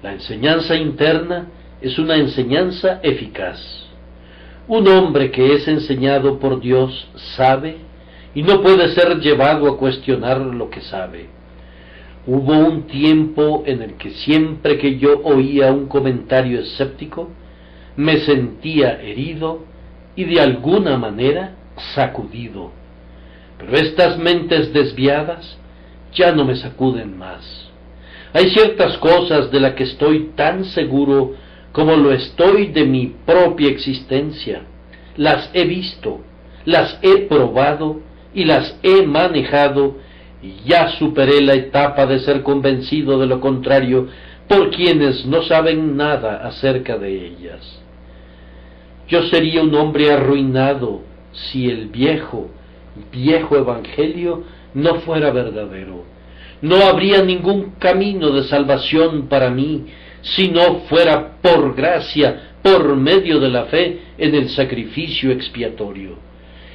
La enseñanza interna es una enseñanza eficaz. Un hombre que es enseñado por Dios sabe y no puede ser llevado a cuestionar lo que sabe. Hubo un tiempo en el que siempre que yo oía un comentario escéptico, me sentía herido y de alguna manera sacudido. Pero estas mentes desviadas ya no me sacuden más. Hay ciertas cosas de las que estoy tan seguro como lo estoy de mi propia existencia. Las he visto, las he probado y las he manejado, y ya superé la etapa de ser convencido de lo contrario por quienes no saben nada acerca de ellas. Yo sería un hombre arruinado si el viejo evangelio no fuera verdadero. No habría ningún camino de salvación para mí si no fuera por gracia, por medio de la fe en el sacrificio expiatorio.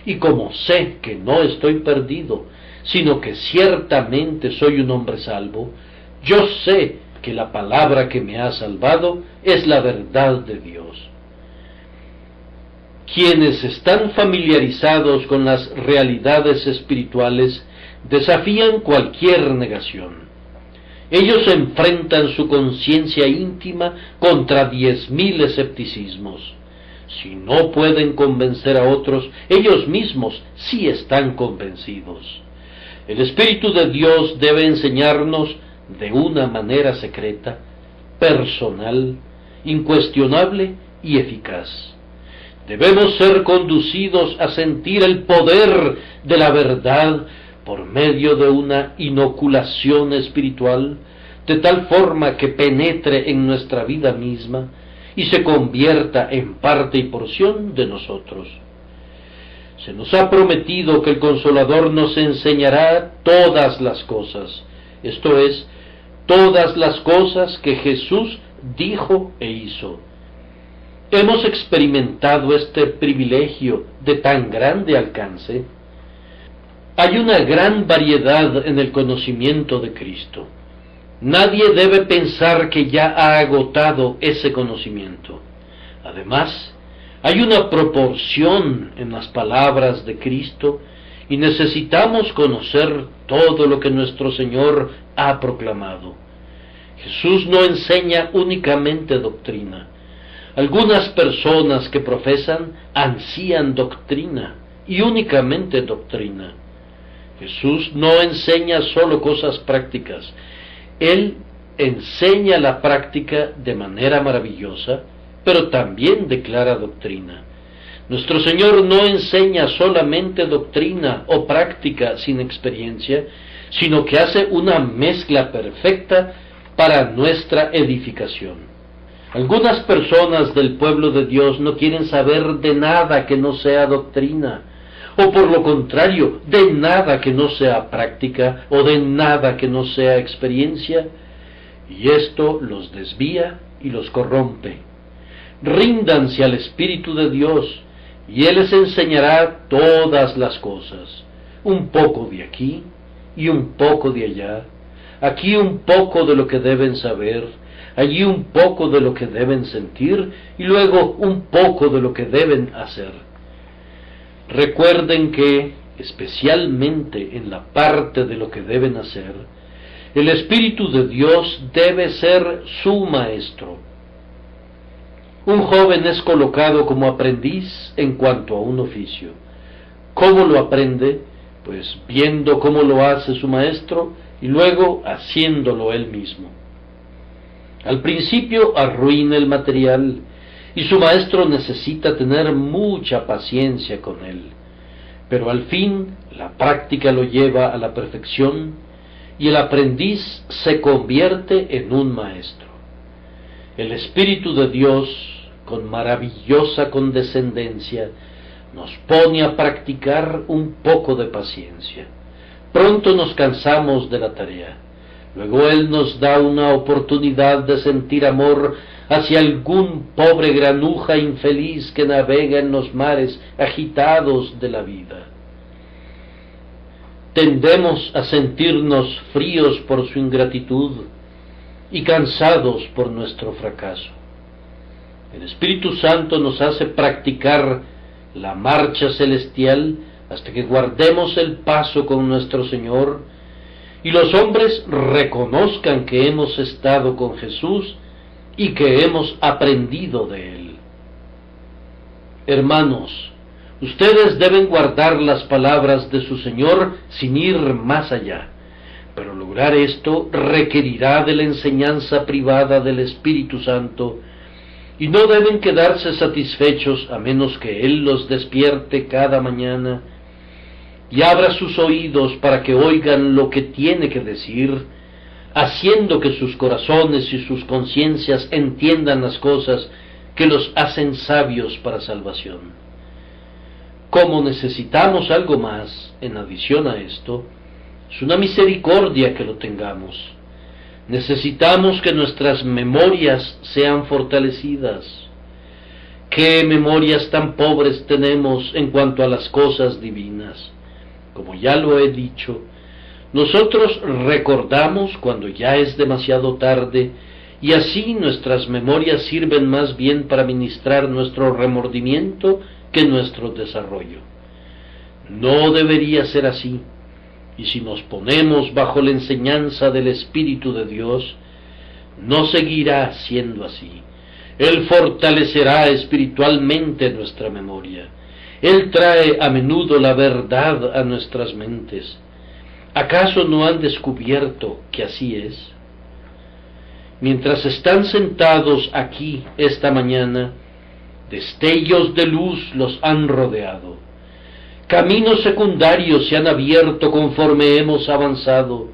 Y como sé que no estoy perdido, sino que ciertamente soy un hombre salvo, yo sé que la palabra que me ha salvado es la verdad de Dios. Quienes están familiarizados con las realidades espirituales desafían cualquier negación. Ellos enfrentan su conciencia íntima contra 10.000 escepticismos. Si no pueden convencer a otros, ellos mismos sí están convencidos. El Espíritu de Dios debe enseñarnos de una manera secreta, personal, incuestionable y eficaz. Debemos ser conducidos a sentir el poder de la verdad por medio de una inoculación espiritual, de tal forma que penetre en nuestra vida misma y se convierta en parte y porción de nosotros. Se nos ha prometido que el Consolador nos enseñará todas las cosas, esto es, todas las cosas que Jesús dijo e hizo. Hemos experimentado este privilegio de tan grande alcance. Hay una gran variedad en el conocimiento de Cristo. Nadie debe pensar que ya ha agotado ese conocimiento. Además, hay una proporción en las palabras de Cristo y necesitamos conocer todo lo que nuestro Señor ha proclamado. Jesús no enseña únicamente doctrina. Algunas personas que profesan ansían doctrina y únicamente doctrina. Jesús no enseña solo cosas prácticas. Él enseña la práctica de manera maravillosa, pero también declara doctrina. Nuestro Señor no enseña solamente doctrina o práctica sin experiencia, sino que hace una mezcla perfecta para nuestra edificación. Algunas personas del pueblo de Dios no quieren saber de nada que no sea doctrina, o por lo contrario, de nada que no sea práctica, o de nada que no sea experiencia, y esto los desvía y los corrompe. Ríndanse al Espíritu de Dios, y Él les enseñará todas las cosas, un poco de aquí y un poco de allá, aquí un poco de lo que deben saber, allí un poco de lo que deben sentir, y luego un poco de lo que deben hacer. Recuerden que, especialmente en la parte de lo que deben hacer, el Espíritu de Dios debe ser su maestro. Un joven es colocado como aprendiz en cuanto a un oficio. ¿Cómo lo aprende? Pues viendo cómo lo hace su maestro y luego haciéndolo él mismo. Al principio arruina el material y su maestro necesita tener mucha paciencia con él, pero al fin la práctica lo lleva a la perfección y el aprendiz se convierte en un maestro. El Espíritu de Dios, con maravillosa condescendencia, nos pone a practicar un poco de paciencia. Pronto nos cansamos de la tarea. Luego Él nos da una oportunidad de sentir amor hacia algún pobre granuja infeliz que navega en los mares agitados de la vida. Tendemos a sentirnos fríos por su ingratitud y cansados por nuestro fracaso. El Espíritu Santo nos hace practicar la marcha celestial hasta que guardemos el paso con nuestro Señor y los hombres reconozcan que hemos estado con Jesús y que hemos aprendido de Él. Hermanos, ustedes deben guardar las palabras de su Señor sin ir más allá, pero lograr esto requerirá de la enseñanza privada del Espíritu Santo, y no deben quedarse satisfechos a menos que Él los despierte cada mañana y abra sus oídos para que oigan lo que tiene que decir, haciendo que sus corazones y sus conciencias entiendan las cosas que los hacen sabios para salvación. Como necesitamos algo más, en adición a esto, es una misericordia que lo tengamos. Necesitamos que nuestras memorias sean fortalecidas. ¿Qué memorias tan pobres tenemos en cuanto a las cosas divinas? Como ya lo he dicho, nosotros recordamos cuando ya es demasiado tarde, y así nuestras memorias sirven más bien para ministrar nuestro remordimiento que nuestro desarrollo. No debería ser así, y si nos ponemos bajo la enseñanza del Espíritu de Dios, no seguirá siendo así. Él fortalecerá espiritualmente nuestra memoria. Él trae a menudo la verdad a nuestras mentes. ¿Acaso no han descubierto que así es? Mientras están sentados aquí esta mañana, destellos de luz los han rodeado. Caminos secundarios se han abierto conforme hemos avanzado.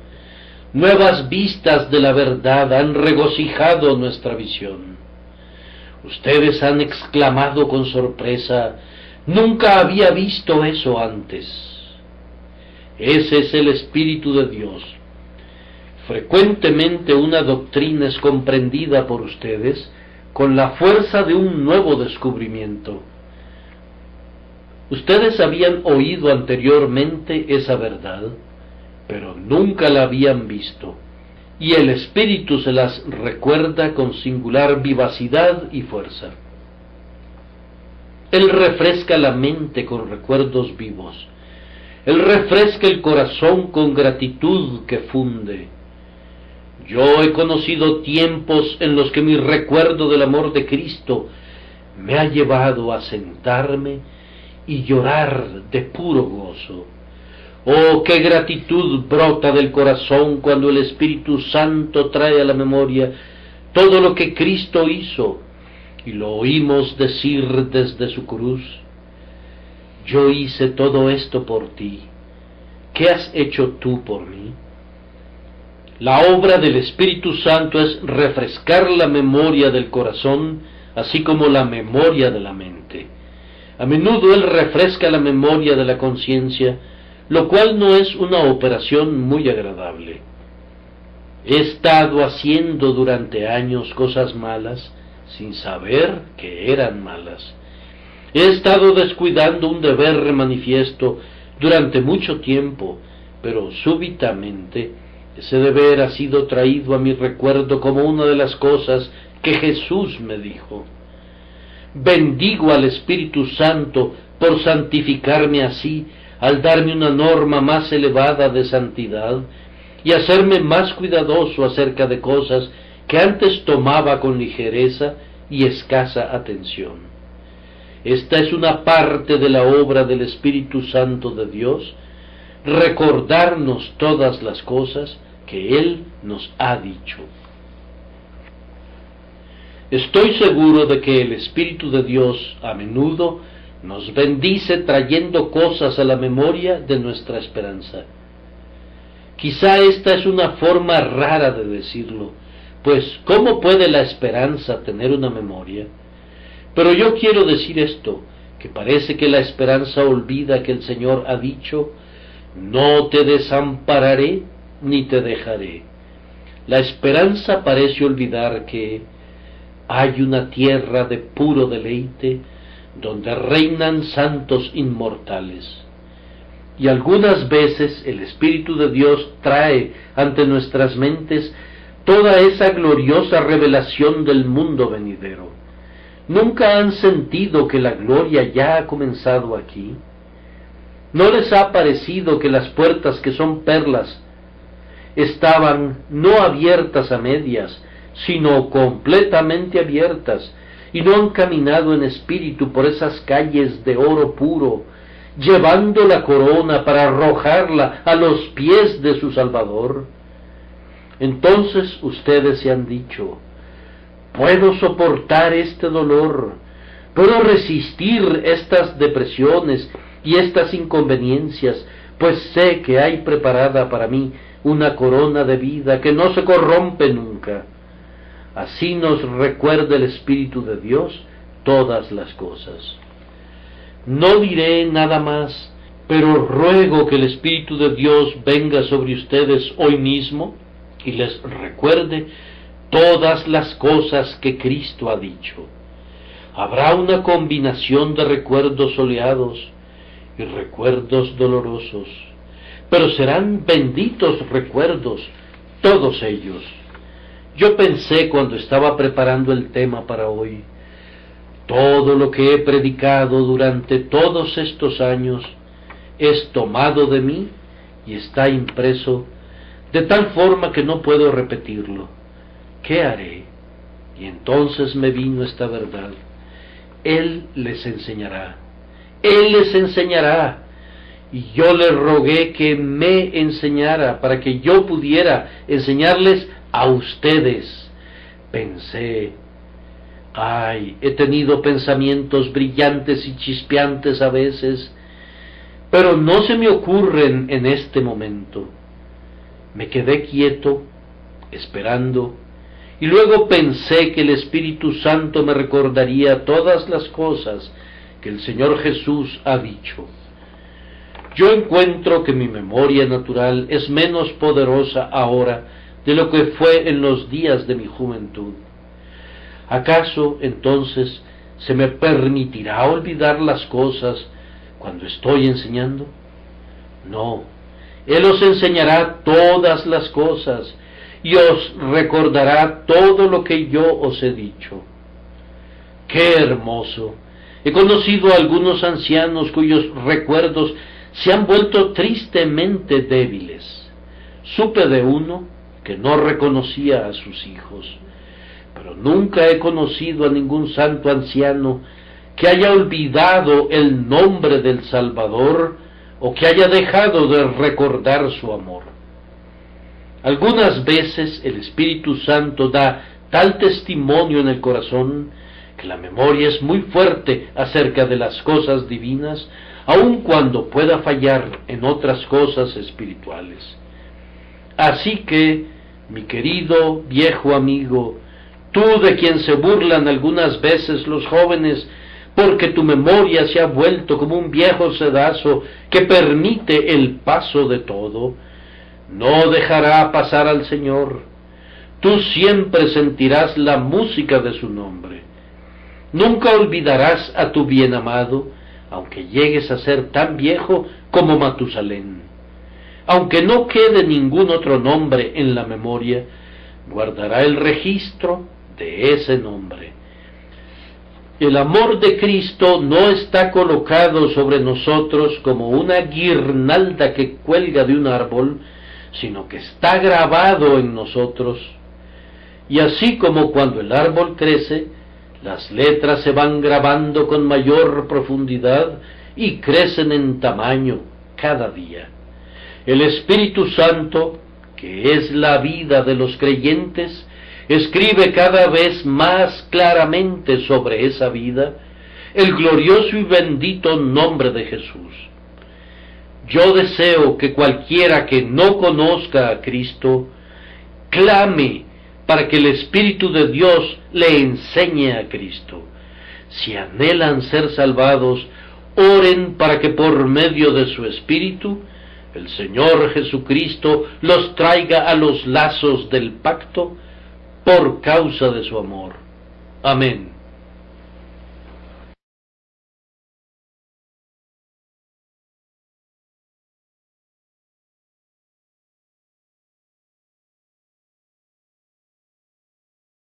Nuevas vistas de la verdad han regocijado nuestra visión. Ustedes han exclamado con sorpresa: «Nunca había visto eso antes». Ese es el Espíritu de Dios. Frecuentemente una doctrina es comprendida por ustedes con la fuerza de un nuevo descubrimiento. Ustedes habían oído anteriormente esa verdad, pero nunca la habían visto, y el Espíritu se las recuerda con singular vivacidad y fuerza. Él refresca la mente con recuerdos vivos. Él refresca el corazón con gratitud que funde. Yo he conocido tiempos en los que mi recuerdo del amor de Cristo me ha llevado a sentarme y llorar de puro gozo. Oh, qué gratitud brota del corazón cuando el Espíritu Santo trae a la memoria todo lo que Cristo hizo y lo oímos decir desde su cruz: «Yo hice todo esto por ti. ¿Qué has hecho tú por mí?». La obra del Espíritu Santo es refrescar la memoria del corazón, así como la memoria de la mente. A menudo Él refresca la memoria de la conciencia, lo cual no es una operación muy agradable. He estado haciendo durante años cosas malas sin saber que eran malas. He estado descuidando un deber manifiesto durante mucho tiempo, pero súbitamente ese deber ha sido traído a mi recuerdo como una de las cosas que Jesús me dijo. Bendigo al Espíritu Santo por santificarme así, al darme una norma más elevada de santidad y hacerme más cuidadoso acerca de cosas que antes tomaba con ligereza y escasa atención. Esta es una parte de la obra del Espíritu Santo de Dios, recordarnos todas las cosas que Él nos ha dicho. Estoy seguro de que el Espíritu de Dios a menudo nos bendice trayendo cosas a la memoria de nuestra esperanza. Quizá esta es una forma rara de decirlo, pues ¿cómo puede la esperanza tener una memoria? Pero yo quiero decir esto, que parece que la esperanza olvida que el Señor ha dicho: no te desampararé ni te dejaré. La esperanza parece olvidar que hay una tierra de puro deleite donde reinan santos inmortales. Y algunas veces el Espíritu de Dios trae ante nuestras mentes toda esa gloriosa revelación del mundo venidero. ¿Nunca han sentido que la gloria ya ha comenzado aquí? ¿No les ha parecido que las puertas que son perlas estaban no abiertas a medias, sino completamente abiertas, y no han caminado en espíritu por esas calles de oro puro, llevando la corona para arrojarla a los pies de su Salvador? Entonces ustedes se han dicho: puedo soportar este dolor, puedo resistir estas depresiones y estas inconveniencias, pues sé que hay preparada para mí una corona de vida que no se corrompe nunca. Así nos recuerda el Espíritu de Dios todas las cosas. No diré nada más, pero ruego que el Espíritu de Dios venga sobre ustedes hoy mismo y les recuerde todas las cosas que Cristo ha dicho. Habrá una combinación de recuerdos soleados y recuerdos dolorosos, pero serán benditos recuerdos, todos ellos. Yo pensé cuando estaba preparando el tema para hoy: todo lo que he predicado durante todos estos años es tomado de mí y está impreso de tal forma que no puedo repetirlo. ¿Qué haré? Y entonces me vino esta verdad: Él les enseñará. Él les enseñará. Y yo le rogué que me enseñara para que yo pudiera enseñarles a ustedes. Pensé: ay, he tenido pensamientos brillantes y chispeantes a veces, pero no se me ocurren en este momento. Me quedé quieto, esperando, y luego pensé que el Espíritu Santo me recordaría todas las cosas que el Señor Jesús ha dicho. Yo encuentro que mi memoria natural es menos poderosa ahora de lo que fue en los días de mi juventud. ¿Acaso entonces se me permitirá olvidar las cosas cuando estoy enseñando? No, Él os enseñará todas las cosas y os recordará todo lo que yo os he dicho. ¡Qué hermoso! He conocido a algunos ancianos cuyos recuerdos se han vuelto tristemente débiles. Supe de uno que no reconocía a sus hijos, pero nunca he conocido a ningún santo anciano que haya olvidado el nombre del Salvador o que haya dejado de recordar su amor. Algunas veces el Espíritu Santo da tal testimonio en el corazón que la memoria es muy fuerte acerca de las cosas divinas, aun cuando pueda fallar en otras cosas espirituales. Así que, mi querido viejo amigo, tú de quien se burlan algunas veces los jóvenes porque tu memoria se ha vuelto como un viejo sedazo que permite el paso de todo, no dejará pasar al Señor. Tú siempre sentirás la música de su nombre. Nunca olvidarás a tu bien amado, aunque llegues a ser tan viejo como Matusalén. Aunque no quede ningún otro nombre en la memoria, guardará el registro de ese nombre. El amor de Cristo no está colocado sobre nosotros como una guirnalda que cuelga de un árbol, sino que está grabado en nosotros. Y así como cuando el árbol crece, las letras se van grabando con mayor profundidad y crecen en tamaño cada día. El Espíritu Santo, que es la vida de los creyentes, escribe cada vez más claramente sobre esa vida el glorioso y bendito nombre de Jesús. Yo deseo que cualquiera que no conozca a Cristo, clame para que el Espíritu de Dios le enseñe a Cristo. Si anhelan ser salvados, oren para que por medio de su Espíritu, el Señor Jesucristo los traiga a los lazos del pacto por causa de su amor. Amén.